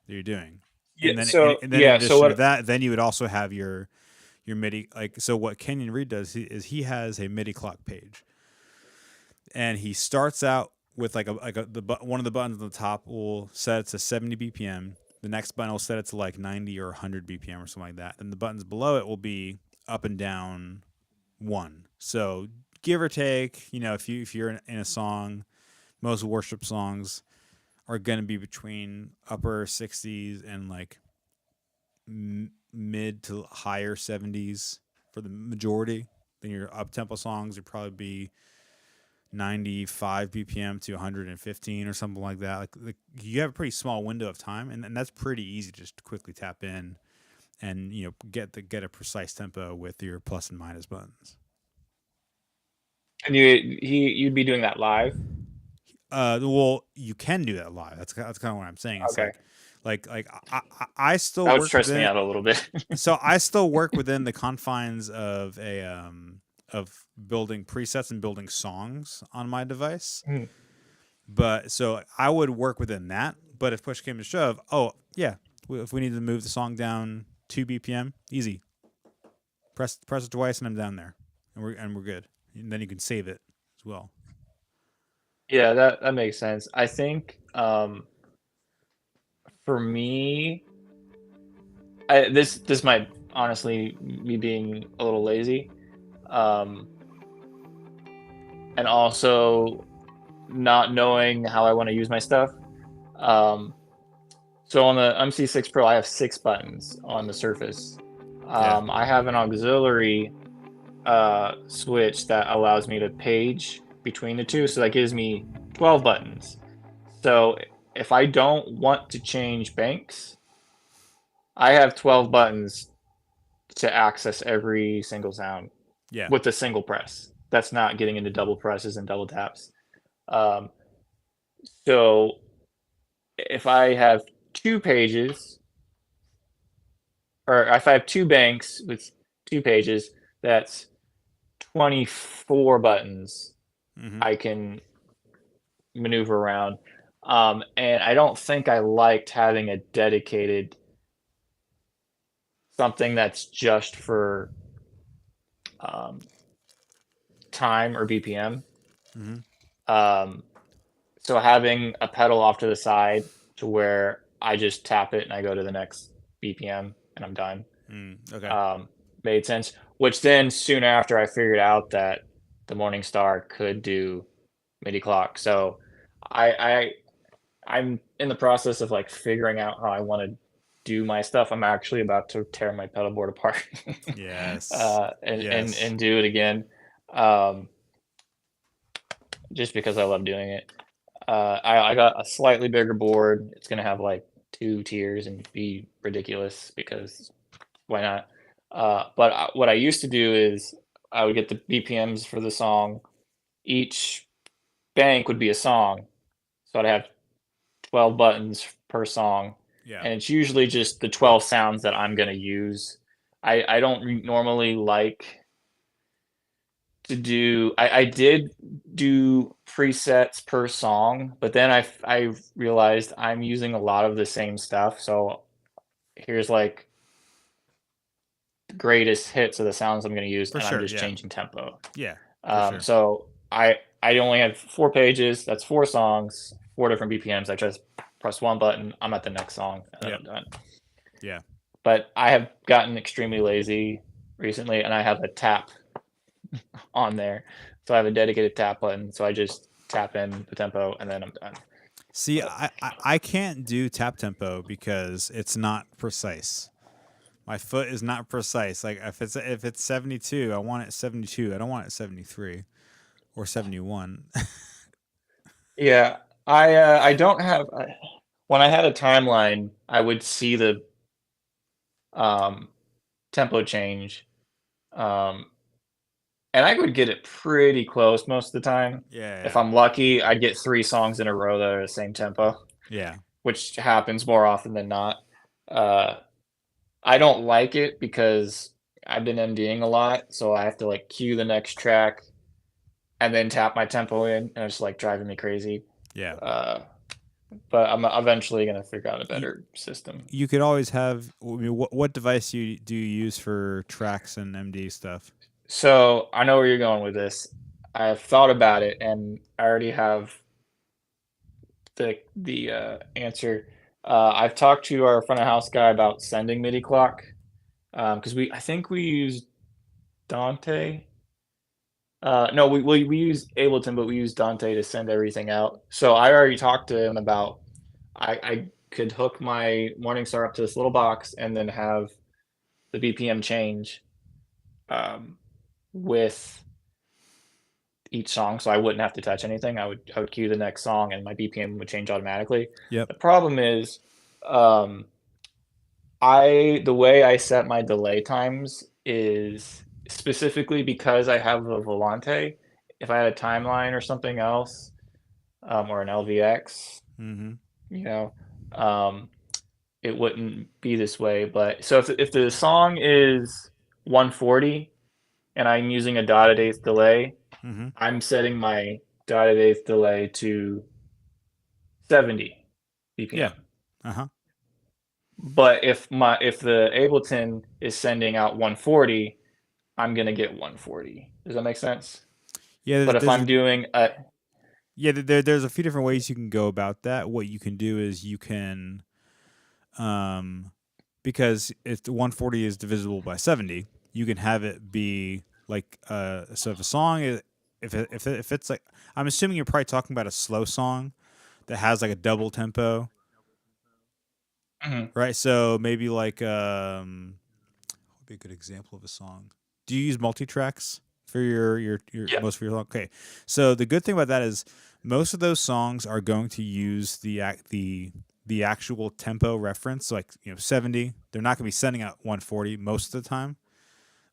that you're doing? And Yeah. then So in yeah. So addition to what? that, then you would also have your MIDI. Like, so what Kenyon Reed does is he has a MIDI clock page, and he starts out with one of the buttons on the top will set it to 70 BPM. The next button will set it to like 90 or 100 BPM or something like that. And the buttons below it will be up and down one. So give or take, if you're in a song, most worship songs are going to be between upper 60s and like mid to higher 70s for the majority. Then your up tempo songs would probably be 95 BPM to 115 or something like that. Like you have a pretty small window of time, and that's pretty easy just to quickly tap in and get a precise tempo with your plus and minus buttons. And you'd be doing that live. Well, you can do that live. That's kind of what I'm saying. It's Okay. like I still That would work stress me within, out a little bit. so I still work within the confines of of building presets and building songs on my device. Mm. But so I would work within that. But if push came to shove, oh yeah, if we need to move the song down 2 BPM, easy. Press it twice and I'm down there, and we're good. And then you can save it as well. Yeah, that makes sense. I think for me, this might honestly me being a little lazy, um, and also not knowing how I want to use my stuff. Um, so on the MC6 Pro, I have 6 buttons on the Surface. Yeah. I have an auxiliary switch that allows me to page between the two, so that gives me 12 buttons. So if I don't want to change banks, I have 12 buttons to access every single sound Yeah. with a single press. That's not getting into double presses and double taps. Um, so if I have 2 pages, or if I have 2 banks with 2 pages, that's 24 buttons Mm-hmm. I can maneuver around. And I don't think I liked having a dedicated something that's just for time or BPM. Mm-hmm. So having a pedal off to the side to where I just tap it and I go to the next BPM and I'm done. Okay. Made sense. Which then soon after I figured out that the Morningstar could do MIDI clock. So I'm in the process of like figuring out how I want to do my stuff. I'm actually about to tear my pedal board apart. Yes. And do it again. Just because I love doing it. I got a slightly bigger board. It's gonna have like 2 tiers and be ridiculous because why not? But what I used to do is I would get the BPMs for the song. Each bank would be a song, so I'd have 12 buttons per song, Yeah. and it's usually just the 12 sounds that I'm gonna use. I don't normally like to do. I did do presets per song, but then I realized I'm using a lot of the same stuff. So here's like the greatest hits of the sounds I'm going to use, For and sure, I'm just yeah. changing tempo. Yeah. For sure. So I only have 4 pages. That's 4 songs, 4 different BPMs. I just press one button. I'm at the next song, and then Yep. I'm done. Yeah. But I have gotten extremely lazy recently, and I have a tap on there. So I have a dedicated tap button. So I just tap in the tempo, and then I'm done. See, I can't do tap tempo because it's not precise. My foot is not precise. Like if it's 72, I want it 72. I don't want it 73 or 71. Yeah, I don't have. When I had a timeline, I would see the tempo change, um, and I would get it pretty close most of the time. Yeah. If I'm lucky, I'd get 3 songs in a row that are the same tempo, Yeah. which happens more often than not. Uh, I don't like it because I've been MDing a lot, so I have to like cue the next track and then tap my tempo in, and it's like driving me crazy. Yeah. But I'm eventually gonna figure out a better system. You could always have. I mean, what device do you use for tracks and MD stuff? So I know where you're going with this. I've thought about it, and I already have the answer. I've talked to our front of house guy about sending MIDI clock because I think we use Dante. No, we use Ableton, but we use Dante to send everything out. So I already talked to him about I could hook my Morningstar up to this little box and then have the BPM change with each song, so I wouldn't have to touch anything. I would cue the next song, and my BPM would change automatically. Yep. The problem is, the way I set my delay times is specifically because I have a Volante. If I had a timeline or something else, or an LVX, you know, it wouldn't be this way. But so if the song is 140 and I'm using a dotted eighth delay, I'm setting my dotted eighth delay to 70 BPM. Yeah. But if the Ableton is sending out 140, I'm gonna get 140. Does that make sense? Yeah. But if I'm doing there's a few different ways you can go about that. What you can do is you can, because if the 140 is divisible by 70, you can have it be like so if a song is if it's like, I'm assuming you're probably talking about a slow song that has like a double tempo, right? So maybe like what would be a good example of a song? Do you use multi-tracks for your most of your song? Okay, so the good thing about that is most of those songs are going to use the actual tempo reference, so like 70. They're not going to be sending out 140 most of the time.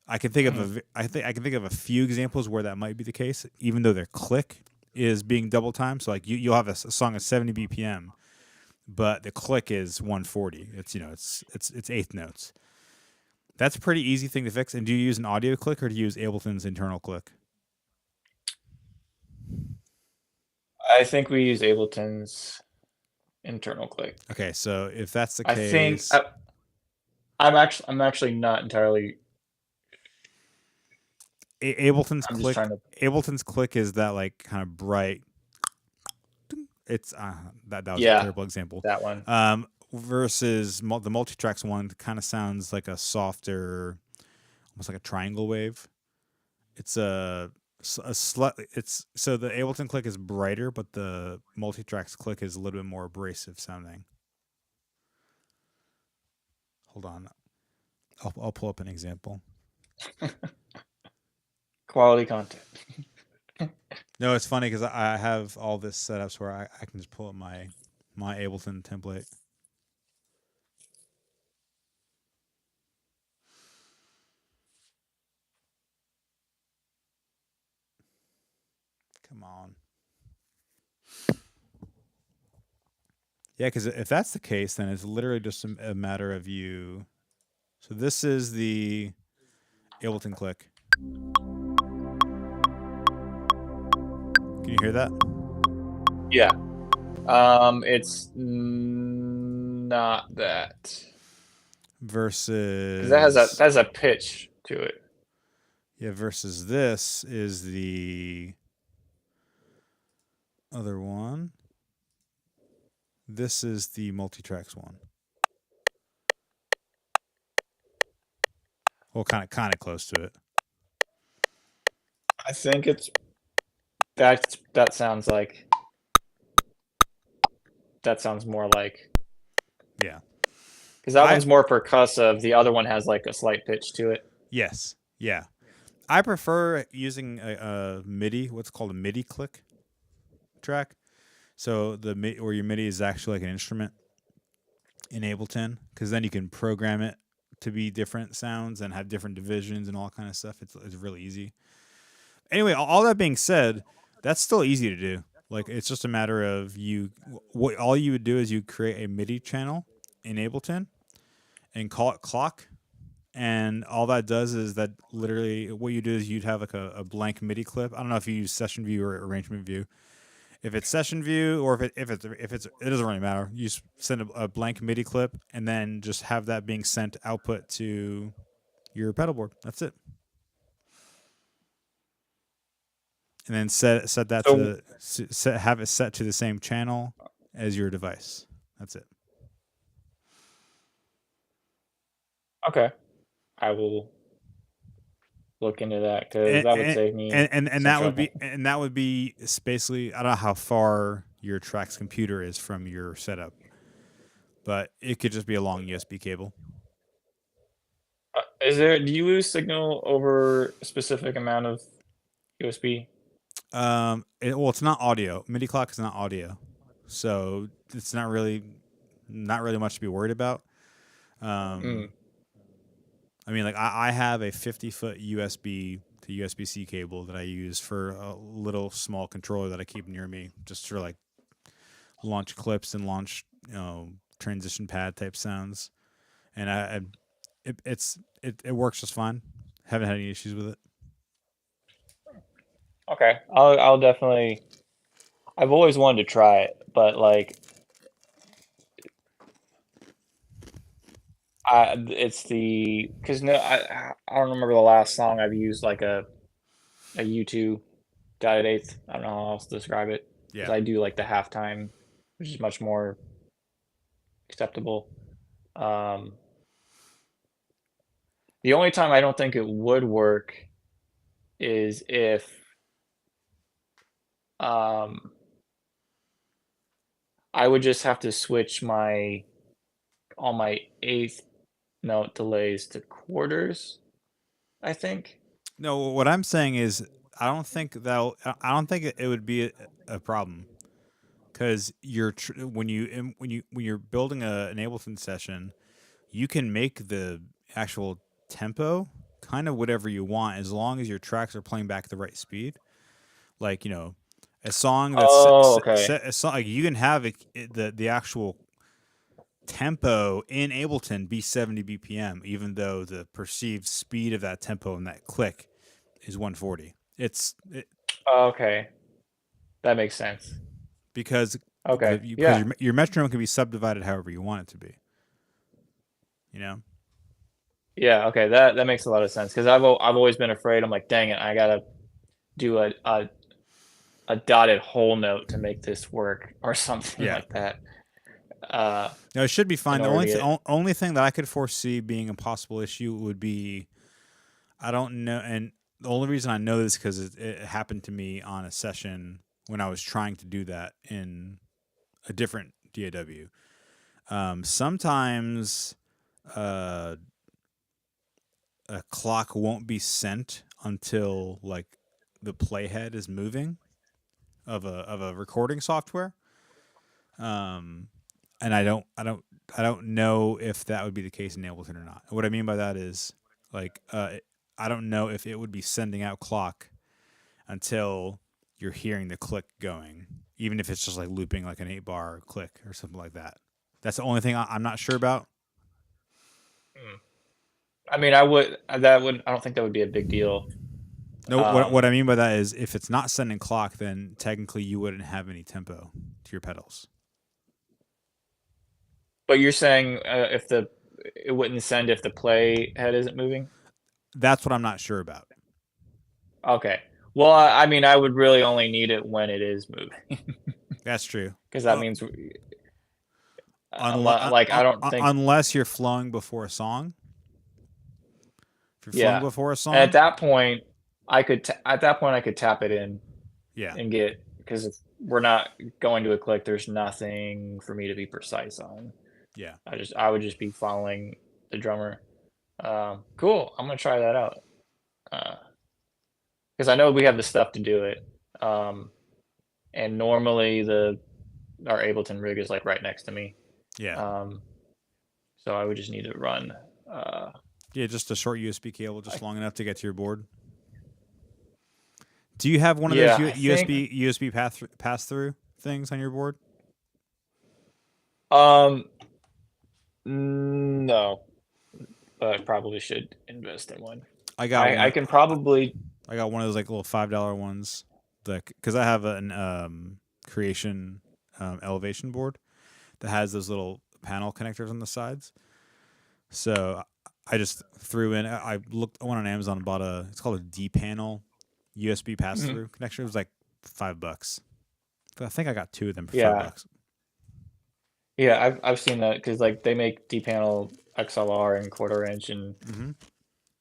I can think of I can think of a few examples where that might be the case, even though their click is being double timed. So like you'll have a song at 70 BPM, but the click is 140. It's it's eighth notes. That's a pretty easy thing to fix. And do you use an audio click or do you use Ableton's internal click? I think we use Ableton's internal click. Okay, so if that's the I case, think I'm actually not entirely. Ableton's I'm click. just trying to. Ableton's click is that like kind of bright. It's that was a terrible example. That one. Versus the multi-tracks one kind of sounds like a softer, almost like a triangle wave. It's it's so the Ableton click is brighter, but the multi-tracks click is a little bit more abrasive sounding. Hold on, I'll pull up an example. Quality content. No, it's funny because I have all this set up where I can just pull up my Ableton template. Come on. Yeah, because if that's the case, then it's literally just a matter of you. So this is the Ableton click. Can you hear that? Yeah. It's not that. Versus that has a pitch to it. Yeah, versus this is the other one. This is the multi-tracks one. Well, kind of close to it. I think it's that sounds like that sounds more like yeah, because that one's more percussive. The other one has like a slight pitch to it. Yes, yeah. I prefer using a MIDI, what's called a MIDI click track. So where your MIDI is actually like an instrument in Ableton, because then you can program it to be different sounds and have different divisions and all kind of stuff. It's really easy. Anyway, all that being said, that's still easy to do. Like it's just a matter of what all you would do is you create a MIDI channel in Ableton and call it clock. And all that does is that literally what you do is you'd have like a blank MIDI clip. I don't know if you use session view or arrangement view. If it's session view or if it's it doesn't really matter. You just send a blank MIDI clip and then just have that being sent output to your pedal board. That's it. And then set that So have it set to the same channel as your device. That's it. okay, I will look into that because that would save me. And some that would be basically I don't know how far your Trax computer is from your setup, but it could just be a long USB cable. Do you lose signal over a specific amount of USB? It's not audio. MIDI clock is not audio, so it's not really much to be worried about. I mean, like I have a 50-foot USB to USB-C cable that I use for a little small controller that I keep near me, just for like launch clips and launch transition pad type sounds, and it works just fine. Haven't had any issues with it. Okay, I'll definitely. I've always wanted to try it, but like, because no, I don't remember the last song I've used like a U2 dotted eighth. I don't know how else to describe it. 'Cause Yeah. I do like the halftime, which is much more acceptable. Um, the only time I don't think it would work is if um, I would just have to switch all my eighth note delays to quarters, I think. No, what I'm saying is I don't think it would be a problem because when you're building an Ableton session, you can make the actual tempo kind of whatever you want as long as your tracks are playing back at the right speed. Like a song that's Oh, okay. a song, like you can have the actual tempo in Ableton be 70 BPM, even though the perceived speed of that tempo and that click is 140. Okay. That makes sense. Because Okay. because Yeah. your metronome can be subdivided however you want it to be. You know. Yeah. Okay. That makes a lot of sense because I've always been afraid. I'm like, dang it, I gotta do a dotted whole note to make this work or something Yeah. like that. No, it should be fine. In The order to get only thing that I could foresee being a possible issue would be I don't know, and the only reason I know this because it happened to me on a session when I was trying to do that in a different DAW. Sometimes a clock won't be sent until like the playhead is moving of a recording software. And I don't know if that would be the case in Ableton or not. What I mean by that is like I don't know if it would be sending out clock until you're hearing the click going, even if it's just like looping like an 8-bar click or something like that. That's the only thing I'm not sure about. I mean, I don't think that would be a big deal. No, what I mean by that is if it's not sending clock, then technically you wouldn't have any tempo to your pedals. But you're saying it wouldn't send if the play head isn't moving? That's what I'm not sure about. Okay. Well, I mean, I would really only need it when it is moving. That's true. Because that means, like, I don't think. Unless you're flowing before a song. If you're flowing before a song. And at that point, I could tap it in. Yeah. And get, because if we're not going to a click, there's nothing for me to be precise on. Yeah. I would just be following the drummer. Cool. I'm gonna try that out. Because I know we have the stuff to do it. And normally our Ableton rig is like right next to me. Yeah. So I would just need to run. Yeah, just a short USB cable, just long enough to get to your board. Do you have one of Yeah, those I USB pass through things on your board? Um, no, but I probably should invest in one. I got I one. can probably I got one of those like little $5 ones. Because I have an creation elevation board that has those little panel connectors on the sides. So I just threw in. I went on Amazon and bought it's called a D panel USB pass through connection. It was like $5. I think I got 2 of them for yeah. $5. Yeah, I've seen that because like they make D-panel XLR and quarter inch and Mm-hmm.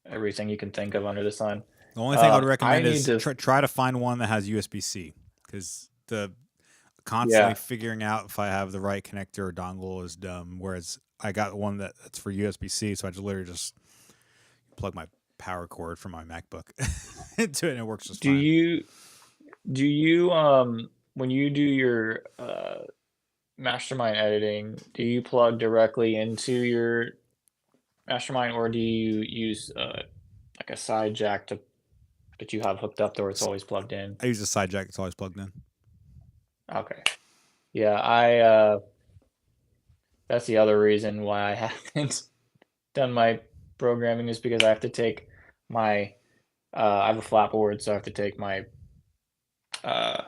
everything you can think of under the sun. The only thing I would I recommend need is to, try to find one that has USB-C, because the constantly yeah. figuring out if I have the right connector or dongle is dumb. Whereas I got one that's for USB-C, so I just literally just plug my power cord from my MacBook into it, and it works just Do fine. you when you do your Mastermind editing, do you plug directly into your Mastermind or do you use like a side jack to that you have hooked up to where it's always plugged in? I use a side jack; it's always plugged in. Okay. Yeah, that's the other reason why I haven't done my programming is because I have to take my I have a flat board, so I have to take my uh,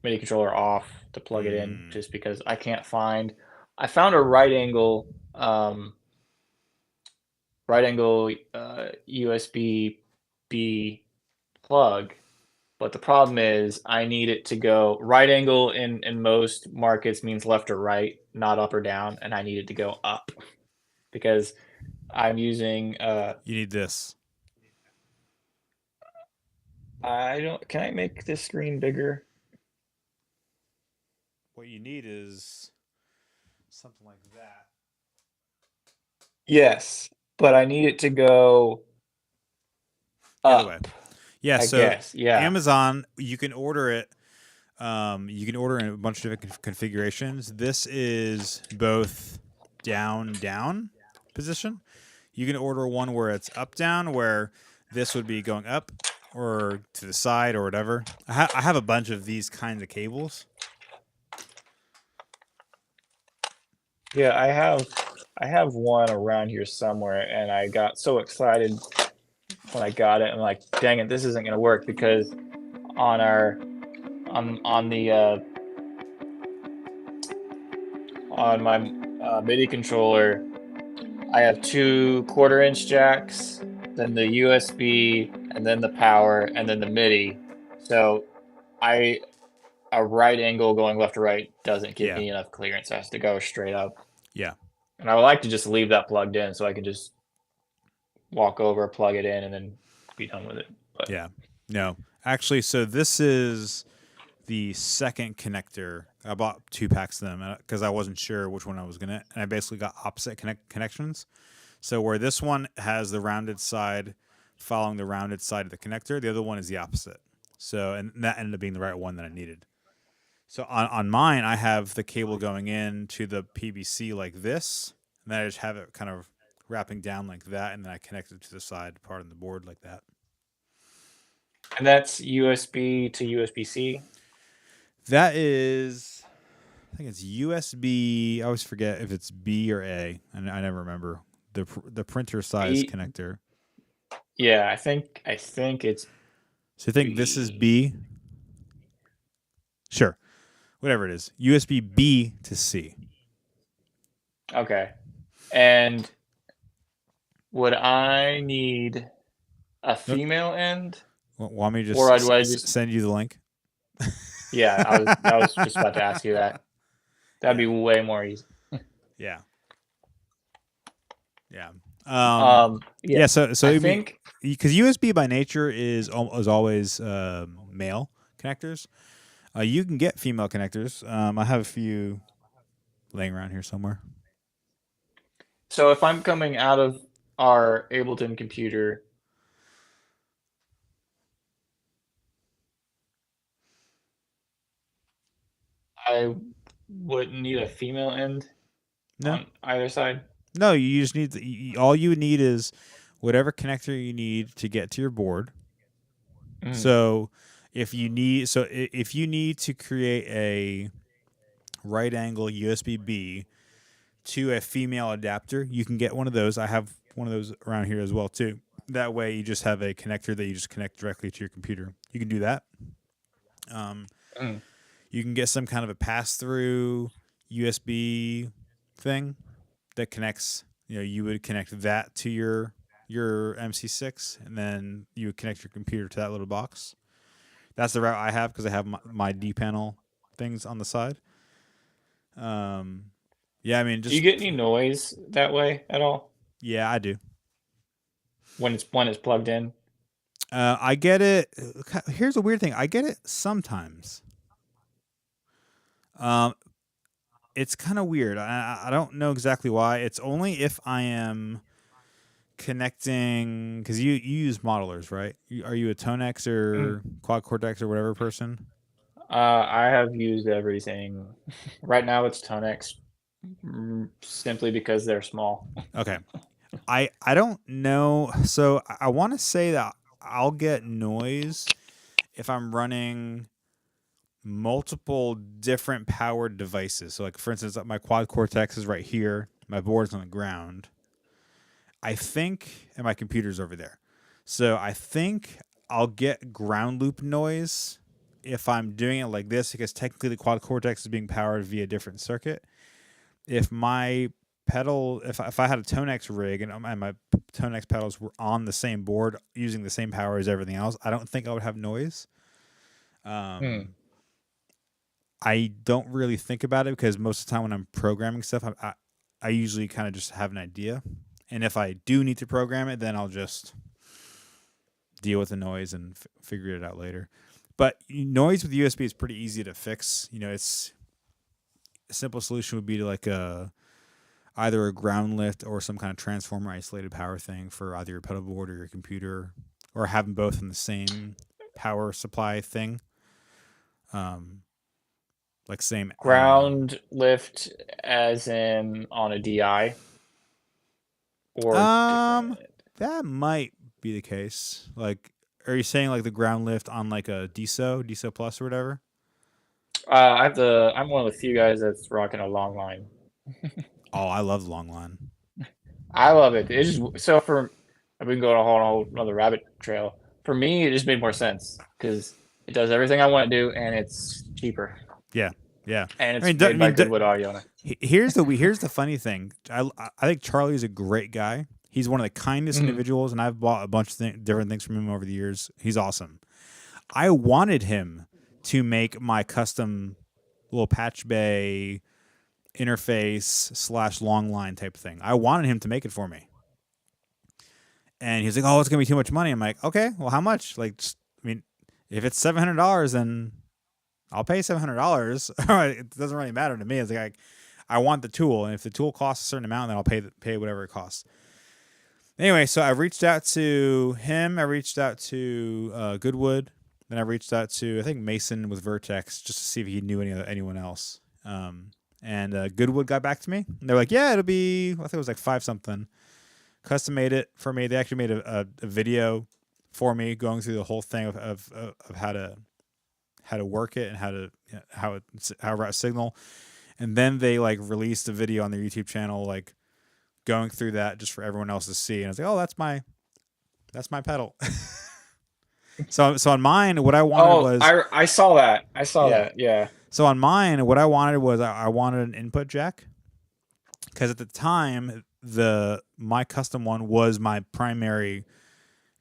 MIDI controller off to plug it in, just because I can't find. I found a right angle USB B plug, but the problem is I need it to go right angle in most markets means left or right, not up or down, and I need it to go up because I'm using You need this. I don't can I make this screen bigger? What you need is something like that. Yes, but I need it to go The other way. up, Yeah. I So guess. Yeah. Amazon, you can order it. You can order in a bunch of different configurations. This is both down position. You can order one where it's up down, where this would be going up or to the side or whatever. I have a bunch of these kinds of cables. Yeah, I have one around here somewhere, and I got so excited when I got it. I'm like, dang it, this isn't gonna work because on our on the on my MIDI controller, I have 2 quarter-inch jacks, then the USB, and then the power, and then the MIDI. So a right angle going left to right doesn't give Yeah. me enough clearance. It has to go straight up. Yeah. And I would like to just leave that plugged in so I can just walk over, plug it in, and then be done with it. But Yeah. No. Actually, so this is the second connector. I bought 2 packs of them because I wasn't sure which one I was gonna, and I basically got opposite connections. So where this one has the rounded side following the rounded side of the connector, the other one is the opposite. So, and that ended up being the right one that I needed. So on mine, I have the cable going in to the PVC like this, and then I just have it kind of wrapping down like that, and then I connect it to the side part of the board like that. and that's USB to USB-C. That is, I think it's USB. I always forget if it's B or A, and I never remember the printer size B- connector. Yeah, I think it's So I think this is B. Sure, whatever it is, USB B to C. okay. And would I need a female end? Want me to Or just do I just send you the link? Yeah, I was just about to ask you that. That'd be way more easy. Yeah. Yeah. Yeah. So I think because USB by nature is always male connectors. You can get female connectors. I have a few laying around here somewhere. so. If I'm coming out of our Ableton computer, I wouldn't need a female end No, on either side. no. You just need all you would need is whatever connector you need to get to your board. So if you need to create a right angle USB-B to a female adapter, you can get one of those. I have one of those around here as well too. That way you just have a connector that you just connect directly to your computer. You can do that. You can get some kind of a pass-through USB thing that connects, you would connect that to your MC6, and then you would connect your computer to that little box. That's the route I have because I have my D-panel things on the side. Yeah, I mean, Do you get any noise that way at all yeah, I do. when it's plugged in? I get it. Here's a weird thing. I get it sometimes. It's kind of weird. I don't know exactly why. It's only if I am connecting, because you use modelers, right? Are you a Tonex or Quad Cortex or whatever person? I have used everything. Right now it's Tonex, simply because they're small. Okay. I don't know. So I want to say that I'll get noise if I'm running multiple different powered devices. So like, for instance, my Quad Cortex is right here. My board's on the ground. I think, and my computer's over there. So I think I'll get ground loop noise if I'm doing it like this, because technically the Quad Cortex is being powered via a different circuit. If my pedal, if I had a Tonex rig and my Tonex pedals were on the same board using the same power as everything else, I don't think I would have noise. I don't really think about it because most of the time when I'm programming stuff, I usually kind of just have an idea. And if I do need to program it, then I'll just deal with the noise and figure it out later. But noise with USB is pretty easy to fix. It's a simple solution would be to like either a ground lift or some kind of transformer isolated power thing for either your pedal board or your computer, or have them both in the same power supply thing. Like same ground lift as in on a DI, or different? That might be the case. Like, are you saying like the ground lift on like a DSO Plus or whatever? I'm one of the few guys that's rocking a long line. Oh, I love the long line. I love it. It's just so I've been going a whole another rabbit trail. For me, it just made more sense because it does everything I want to do, and it's cheaper. Yeah. And it's made by Goodwood Audio. Here's the funny thing. I think Charlie's a great guy. He's one of the kindest individuals, and I've bought a bunch of different things from him over the years. He's awesome. I wanted him to make my custom little patch bay interface / long line type thing. I wanted him to make it for me. And he's like, "Oh, it's gonna be too much money." I'm like, "Okay, well, how much?" Like, if it's $700, then I'll pay $700. It doesn't really matter to me. It's like I want the tool, and if the tool costs a certain amount, then I'll pay whatever it costs. Anyway, so I reached out to him. I reached out to Goodwood. Then I reached out to, I think, Mason with Vertex, just to see if he knew anyone else. And Goodwood got back to me. And they're like, "Yeah, it'll be," I think it was like 5 something. Custom made it for me. They actually made a video for me going through the whole thing of how to work it and how route signal. And then they like released a video on their YouTube channel, like going through that just for everyone else to see. And I was like, "Oh, that's my pedal." So on mine, what I wanted was I saw that. That. Yeah. So on mine, what I wanted was I wanted an input jack, because at the time my custom one was my primary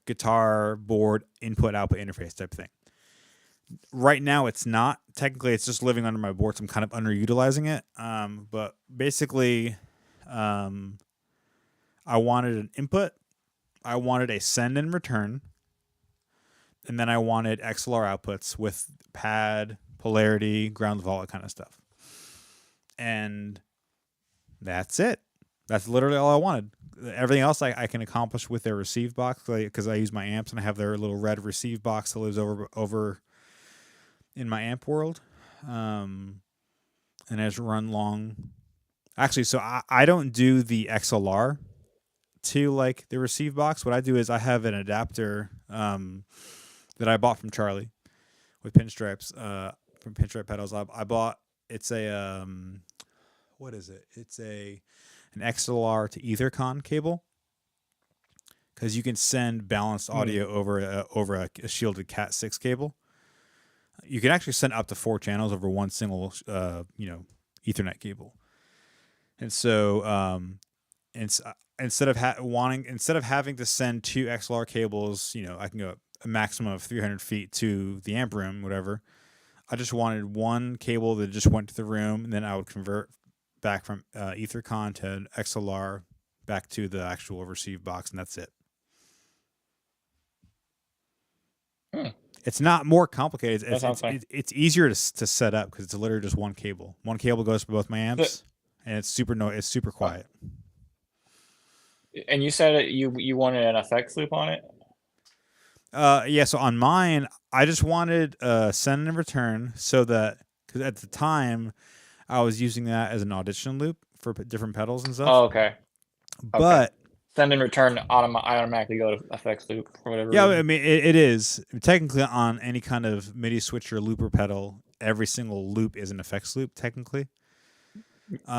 guitar board input output interface type thing. Right now it's not. Technically it's just living under my board, so I'm kind of underutilizing it. But basically I wanted an input, I wanted a send and return, and then I wanted XLR outputs with pad, polarity, ground level, all that kind of stuff. And that's it. That's literally all I wanted. Everything else I can accomplish with their receive box, because I use my amps and I have their little red receive box that lives over in my amp world. And I just run long. Actually, so I don't do the XLR to like the receive box. What I do is I have an adapter. that I bought from Charlie with pinstripes from Pinstripe Pedals. I bought it's a what is it? It's an XLR to Ethercon cable because you can send balanced audio over a shielded Cat 6 cable. You can actually send up to 4 channels over one single Ethernet cable. And so instead of having to send 2 XLR cables, I can go a maximum of 300 feet to the amp room, whatever. I just wanted one cable that just went to the room, and then I would convert back from Ethercon to XLR back to the actual receive box, and that's it. It's not more complicated. It's easier to set up because it's literally just one cable. One cable goes for both my amps, and it's super quiet. And you said you wanted an effects loop on it? Yeah. So on mine, I just wanted send and return so that because at the time I was using that as an audition loop for different pedals and stuff. Oh, okay. But send and return automatically go to effects loop or whatever. Yeah, I mean it is technically on any kind of MIDI switcher looper pedal. Every single loop is an effects loop technically. Like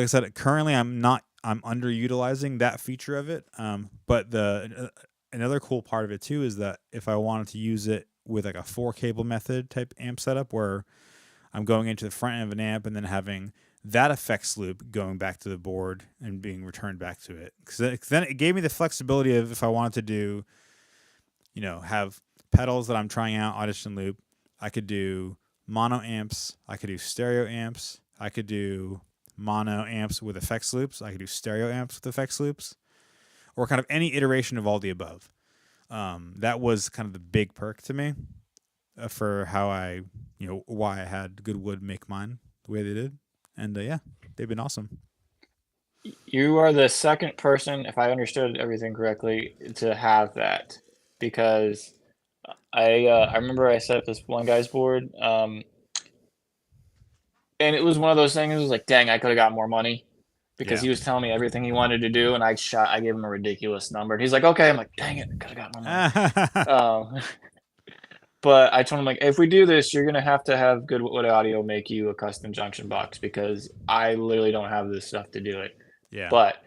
I said, currently I'm underutilizing that feature of it. But another cool part of it too is that if I wanted to use it with like a 4 cable method type amp setup where I'm going into the front end of an amp and then having that effects loop going back to the board and being returned back to it. Because then it gave me the flexibility of if I wanted to do, have pedals that I'm trying out, audition loop, I could do mono amps, I could do stereo amps, I could do mono amps with effects loops, I could do stereo amps with effects loops, or kind of any iteration of all the above. That was kind of the big perk to me for how I, why I had Goodwood make mine the way they did. And yeah, they've been awesome. You are the second person, if I understood everything correctly, to have that, because I remember I set up this one guy's board, and it was one of those things. It was like, dang, I could have got more money because he was telling me everything he wanted to do, and I gave him a ridiculous number, and he's like, okay. I'm like, dang it, I could have got more money. But I told him, like, if we do this, you're going to have Goodwood Audio make you a custom junction box because I literally don't have this stuff to do it. Yeah. But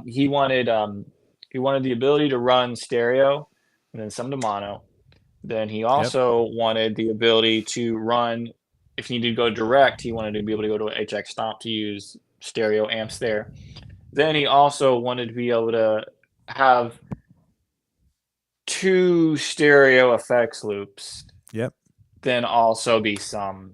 he wanted the ability to run stereo and then some to mono. Then he also wanted the ability to run, if he needed to go direct, he wanted to be able to go to an HX Stomp to use stereo amps there. Then he also wanted to be able to have 2 stereo effects loops. Yep. Then also be some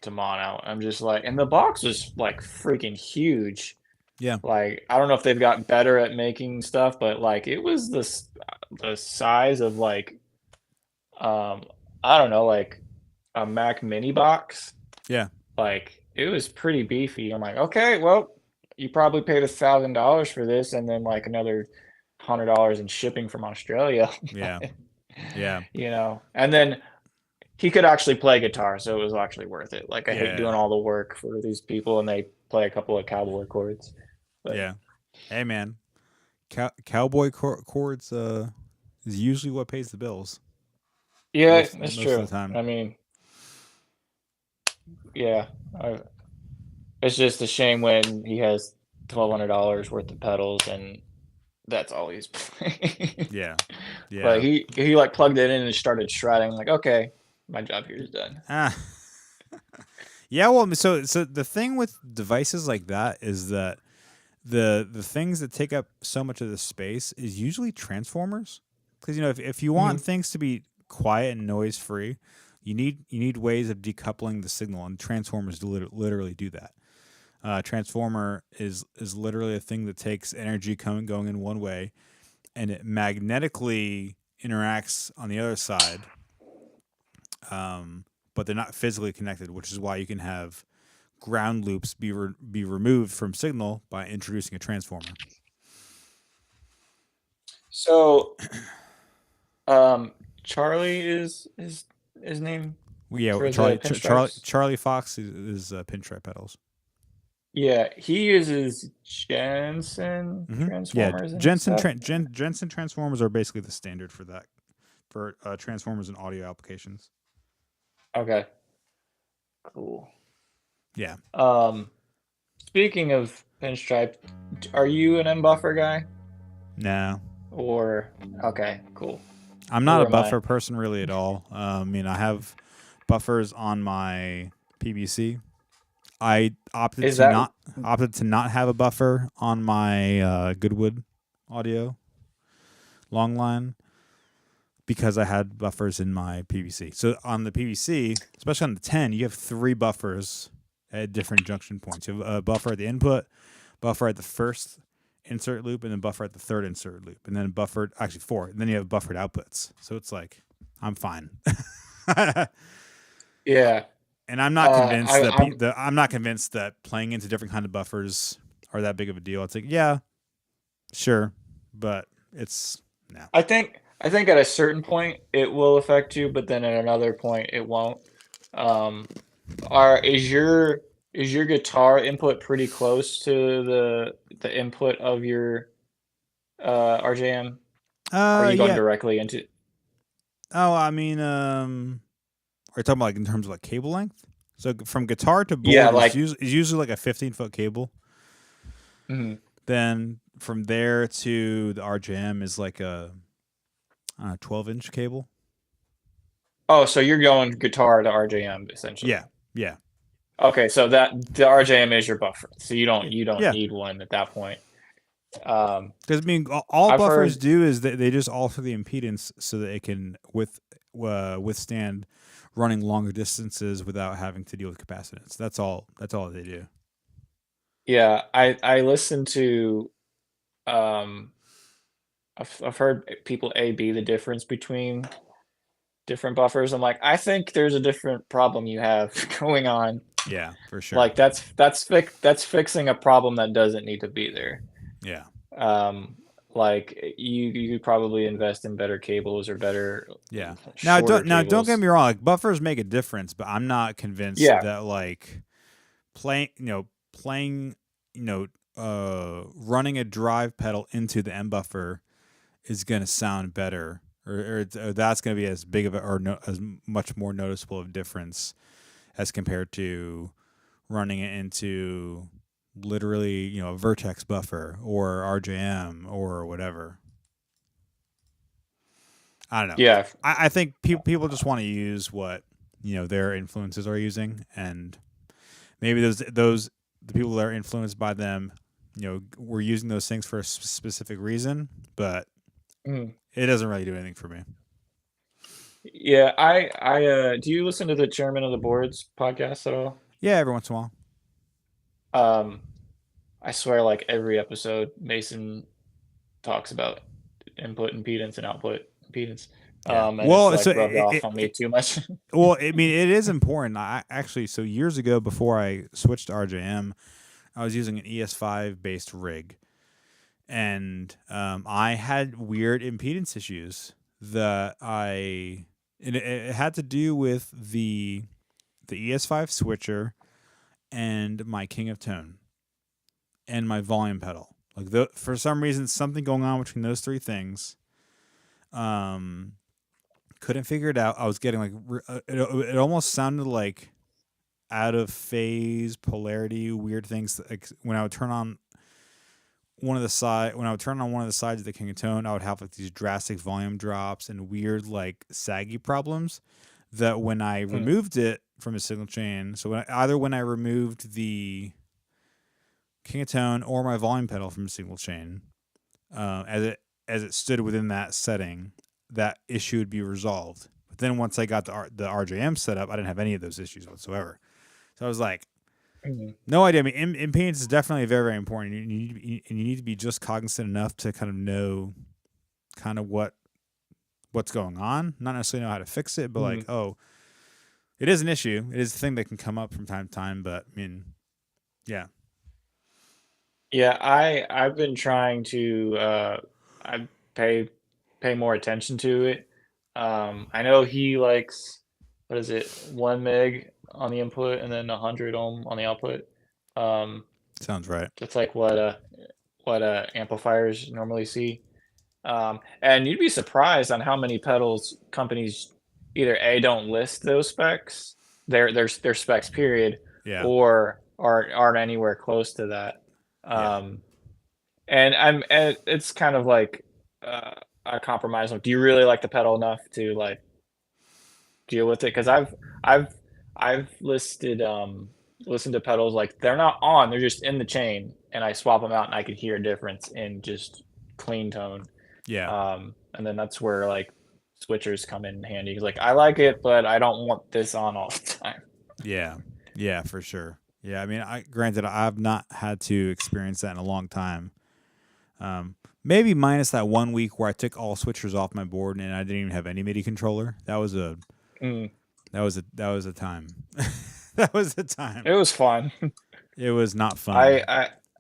to mono. I'm just like, and the box was like freaking huge. Yeah. Like, I don't know if they've gotten better at making stuff, but like it was the size of like, I don't know, like a Mac Mini box. Yeah. Like it was pretty beefy. I'm like, okay, well, you probably paid $1,000 for this, and then like another $100 in shipping from Australia. Yeah. And then he could actually play guitar, so it was actually worth it. Like I hate doing all the work for these people, and they play a couple of cowboy chords. But, yeah. Hey man, cowboy chords is usually what pays the bills. Yeah, that's true. Of the time. I mean, yeah, it's just a shame when he has $1,200 worth of pedals and that's all he's playing. Yeah. But he like plugged it in and started shredding. Like, okay, my job here is done. Yeah. Well, so the thing with devices like that is that the things that take up so much of the space is usually transformers. Because if you want things to be quiet and noise free, you need ways of decoupling the signal, and transformers literally do that. Transformer is literally a thing that takes energy going in one way, and it magnetically interacts on the other side. But they're not physically connected, which is why you can have ground loops be removed from signal by introducing a transformer. So, Charlie is his name. Yeah, Charlie Fox is Pinstripe Pedals. Yeah, he uses Jensen transformers. Yeah, Jensen transformers are basically the standard for that for transformers and audio applications. Okay. Cool. Yeah. Speaking of pinstripe, are you an M buffer guy? No, Or okay, cool. I'm not Neither a am I. buffer person really at all. I mean, I have buffers on my PVC. I opted Is to that not have a buffer on my Goodwood audio long line because I had buffers in my PVC. So on the PVC, especially on the 10, you have 3 buffers at different junction points. You have a buffer at the input, buffer at the first insert loop, and then buffer at the third insert loop, and then buffered, actually 4, and then you have buffered outputs. So it's like, I'm fine. yeah. And I'm not convinced I'm I'm not convinced that playing into different kind of buffers are that big of a deal. It's like, yeah, sure, but it's no. I think at a certain point it will affect you, but then at another point it won't. Um, is your guitar input pretty close to the input of your RJM? Or are you going Yeah. directly into? Oh, I mean, are you talking about like in terms of like cable length? So from guitar to board Yeah, is like usually like a 15-foot cable. mhm. Then from there to the RJM is like a 12-inch cable. Oh, so you're going guitar to RJM essentially. Yeah. Okay, so that the RJM is your buffer, so you don't Yeah. need one at that point. Because I mean, all I've buffers heard, do is they just alter the impedance so that it can withstand running longer distances without having to deal with capacitance. That's all they do. yeah, I listened to I've heard people A B the difference between different buffers. I'm like, I think there's a different problem you have going on. Yeah, for sure. Like that's fixing a problem that doesn't need to be there. Yeah. Like you could probably invest in better cables or better Yeah. shorter Don't get cables. me wrong. Like buffers make a difference, but I'm not convinced Yeah. that like playing, running a drive pedal into the M buffer is going to sound better, or that's going to be as big of a as much more noticeable of difference as compared to running it into literally a Vertex buffer or RJM or whatever. I don't know. Yeah. I think people just want to use what their influences are using, and maybe the people that are influenced by them, were using those things for a specific reason, but it doesn't really do anything for me. Yeah, I do you listen to the Chairman of the Boards podcast at all? Yeah, every once in a while. I swear like every episode Mason talks about input impedance and output impedance. Yeah. And Well, it's so like rubbed off on me too much. well, I mean, it is important. I actually, so years ago, before I switched to RJM, I was using an ES5 based rig, and I had weird impedance issues that it had to do with the ES5 switcher and my King of Tone and my volume pedal. Like for some reason, something going on between those 3 things. Couldn't figure it out. I was getting like it almost sounded like out of phase polarity, weird things. Like when I would turn on one of the sides of the King of Tone, I would have like these drastic volume drops and weird like saggy problems. That when I removed it from a signal chain, so when I removed the King of Tone or my volume pedal from a signal chain, as it stood within that setting, that issue would be resolved. But then once I got the RJM set up, I didn't have any of those issues whatsoever. So I was like, no idea. I mean, impedance is definitely very, very important. You need to be just cognizant enough to kind of know kind of what's going on. Not necessarily know how to fix it, but like, oh, it is an issue. It is a thing that can come up from time to time. But I mean, yeah. Yeah, I've been trying to I pay more attention to it. I know he likes, what is it, 1 meg on the input and then 100 ohm on the output. Sounds right. That's like what amplifiers normally see. And you'd be surprised on how many pedals companies either A, don't list those specs, their specs period, Yeah. or aren't anywhere close to that. Yeah. And it's kind of like a compromise. Like, do you really like the pedal enough to like deal with it? Because I've listened to pedals like they're not on, they're just in the chain, and I swap them out, and I could hear a difference in just clean tone. Yeah. And then that's where like switchers come in handy. Like I like it, but I don't want this on all the time. Yeah. Yeah, for sure. Yeah, I mean, granted, I've not had to experience that in a long time. Maybe minus that 1 week where I took all switchers off my board and I didn't even have any MIDI controller. That was a Mm. that was a time. That was a time. It was fun. It was not fun.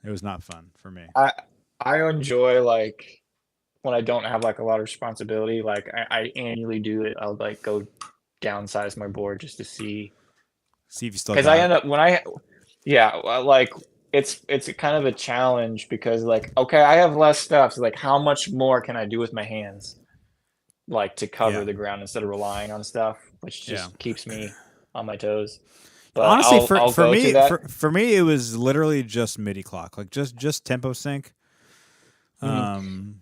It was not fun for me. I enjoy like when I don't have like a lot of responsibility. Like I annually do it. I'll like go downsize my board just to see, See if you still because got I it. end up when I like it's kind of a challenge because like okay, I have less stuff, so like how much more can I do with my hands, like to cover Yeah. the ground instead of relying on stuff, which just Yeah. keeps me on my toes. But Honestly, I'll for go to me, that. for me, it was literally just MIDI clock, like just tempo sync. Mhm.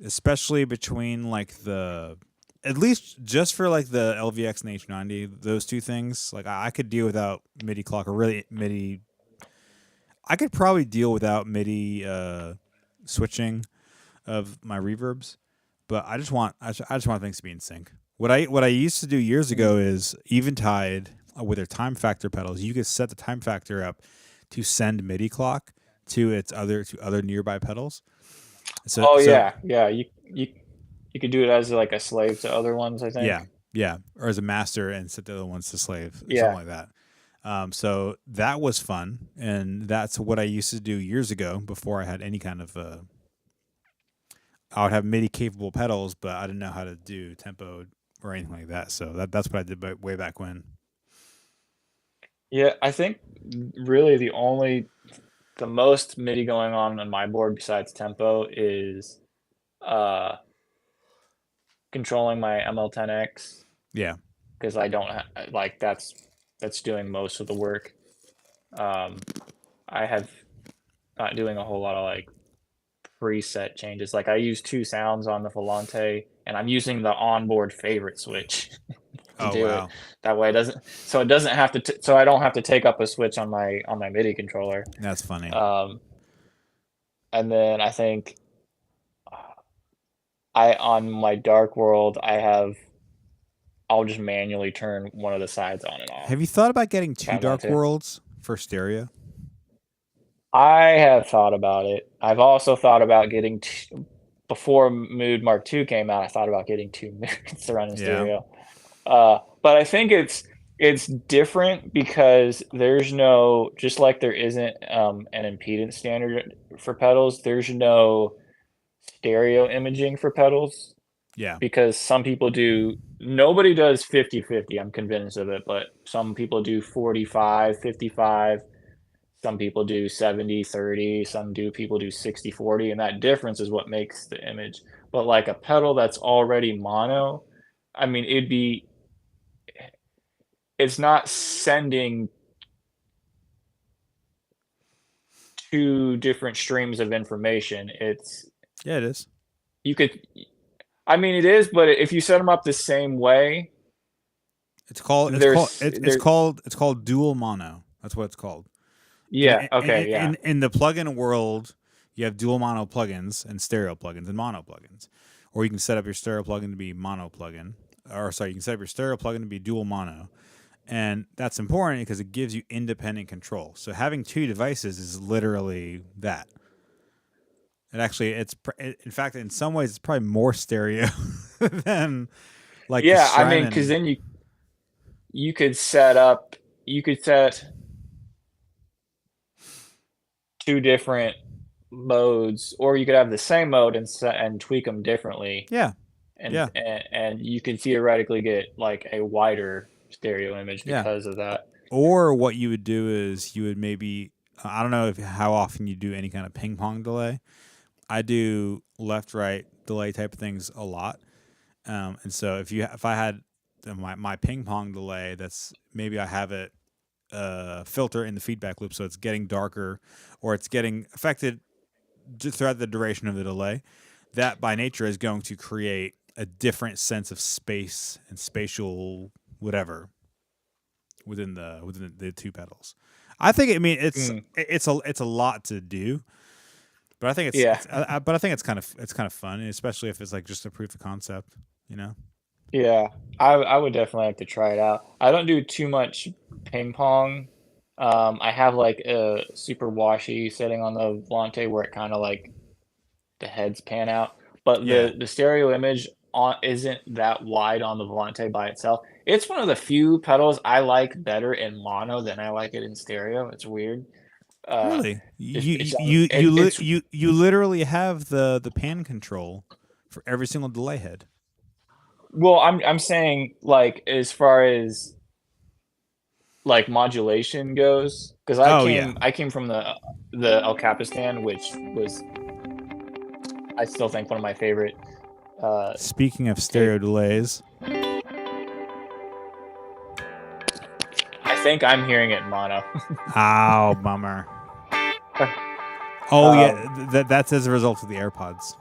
Especially between like at least just for like the LVX and H90, those two things, like I could deal without MIDI clock or really MIDI. I could probably deal without MIDI switching of my reverbs, but I just want things to be in sync. What I used to do years ago is Eventide with their time factor pedals. You could set the time factor up to send MIDI clock to other nearby pedals. Oh yeah, yeah. You could do it as like a slave to other ones, I think. yeah, or as a master and set the other ones to slave, Yeah. something like that. So that was fun, and that's what I used to do years ago before I had any kind of. I would have MIDI capable pedals, but I didn't know how to do tempo or anything like that. So that's what I did way back when. Yeah, I think really the most MIDI going on my board besides tempo is uh controlling my ML10X, Yeah, because I don't like that's doing most of the work. Um I have not doing a whole lot of like preset changes. Like I use two sounds on the Volante, and I'm using the onboard favorite switch to Oh do it. wow, That way it doesn't have to so I don't have to take up a switch on my MIDI controller. that's funny. And then I think on my Dark World I'll just manually turn one of the sides on and off. Have you thought about getting two Try not Dark to. Worlds for stereo? I have thought about it. I've also thought about getting before Mood Mark II came out. I thought about getting two Moods to run in Yeah. stereo. But I think it's different because there's no, just like there isn't an impedance standard for pedals, there's no stereo imaging for pedals, Yeah, because some people do, nobody does 50-50, I'm convinced of it, but some people do 45-55, some people do 70-30, people do 60-40, and that difference is what makes the image. But like a pedal that's already mono, I mean, it's not sending two different streams of information. yeah, it is. You could, I mean, it is, but if you set them up the same way, It's called dual mono. That's what it's called. yeah, okay, yeah. In the plugin world, you have dual mono plugins and stereo plugins and mono plugins. Or you can set up your stereo plugin to be mono plugin. Or sorry, you can set up your stereo plugin to be dual mono. And that's important because it gives you independent control. So having two devices is literally that. And actually, in fact, in some ways, it's probably more stereo than like the Yeah, I mean, Strymon. because then you could set two different modes, or you could have the same mode and tweak them differently, Yeah, and yeah. and you can theoretically get like a wider stereo image Yeah. because of that. Or what you would do is you would maybe, I don't know how often you do any kind of ping pong delay. I do left, right, delay type of things a lot. And so if I had my ping pong delay, that's maybe I have it filter in the feedback loop, so it's getting darker or it's getting affected throughout the duration of the delay. That by nature is going to create a different sense of space and spatial whatever within the two pedals. I think it's a lot to do, but I think it's kind of fun, especially if it's like just a proof of concept, you know. Yeah, I would definitely have to try it out. I don't do too much ping pong. I have like a super washy setting on the Volante where it kind of like the heads pan out, but Yeah. the stereo image on isn't that wide on the Volante by itself. It's one of the few pedals I like better in mono than I like it in stereo. It's weird. Really, It's it's you literally have the pan control for every single delay head. well, I'm saying like as far as like modulation goes, because I came from the El Capistan, which was I still think one of my favorite. Speaking of stereo delays, I think I'm hearing it in mono. ow, bummer. Oh yeah, that's as a result of the AirPods.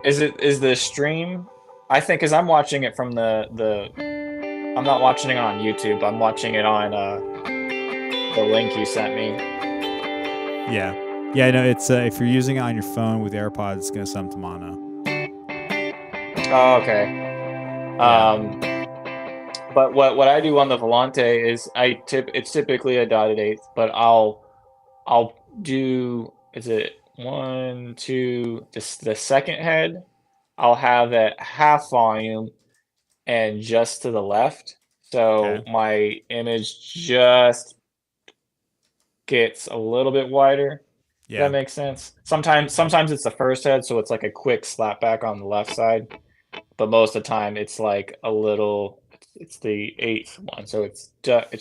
Is the stream? I think because I'm watching it from the. I'm not watching it on YouTube. I'm watching it on the link you sent me. Yeah. Yeah, no, it's if you're using it on your phone with AirPods, it's gonna sum to mono. Oh, okay. But what I do on the Volante is it's typically a dotted eighth, but I'll do is it 1, 2 the second head I'll have at half volume and just to the left, so Okay. my image just gets a little bit wider. Does Yeah. that make sense? Sometimes it's the first head, so it's like a quick slap back on the left side, but most of the time it's like a little. It's the eighth one, so it's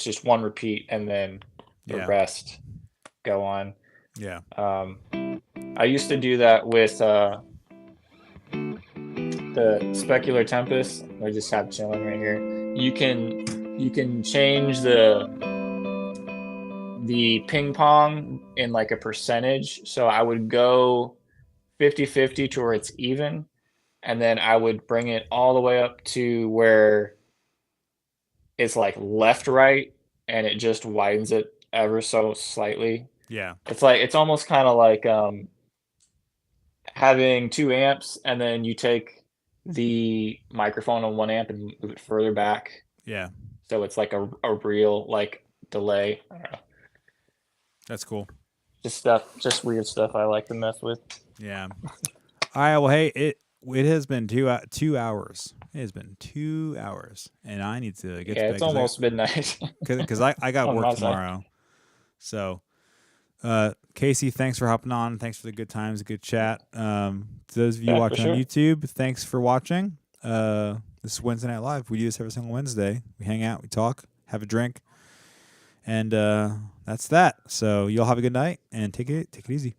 just one repeat and then the Yeah. rest go on. Yeah. I used to do that with the Specular Tempest. I just have chilling right here. You can change the ping pong in like a percentage. So I would go 50-50 to where it's even, and then I would bring it all the way up to where it's like left right, and it just widens it ever so slightly. Yeah. It's almost kind of like having 2 amps and then you take the microphone on 1 amp and move it further back. Yeah. So it's like a real like delay. I don't know. That's cool. Just weird stuff I like to mess with. Yeah. All right. Well, hey, it has been 2 hours. It has been 2 hours, and I need to get to bed. It's almost midnight. Because I got On my work side. tomorrow. So, Casey, thanks for hopping on. Thanks for the good times, good chat. To those of you Yeah, for watching on sure. YouTube, thanks for watching. This is Wednesday Night Live. We do this every single Wednesday. We hang out, we talk, have a drink, and that's that. So, you'll have a good night and take it easy.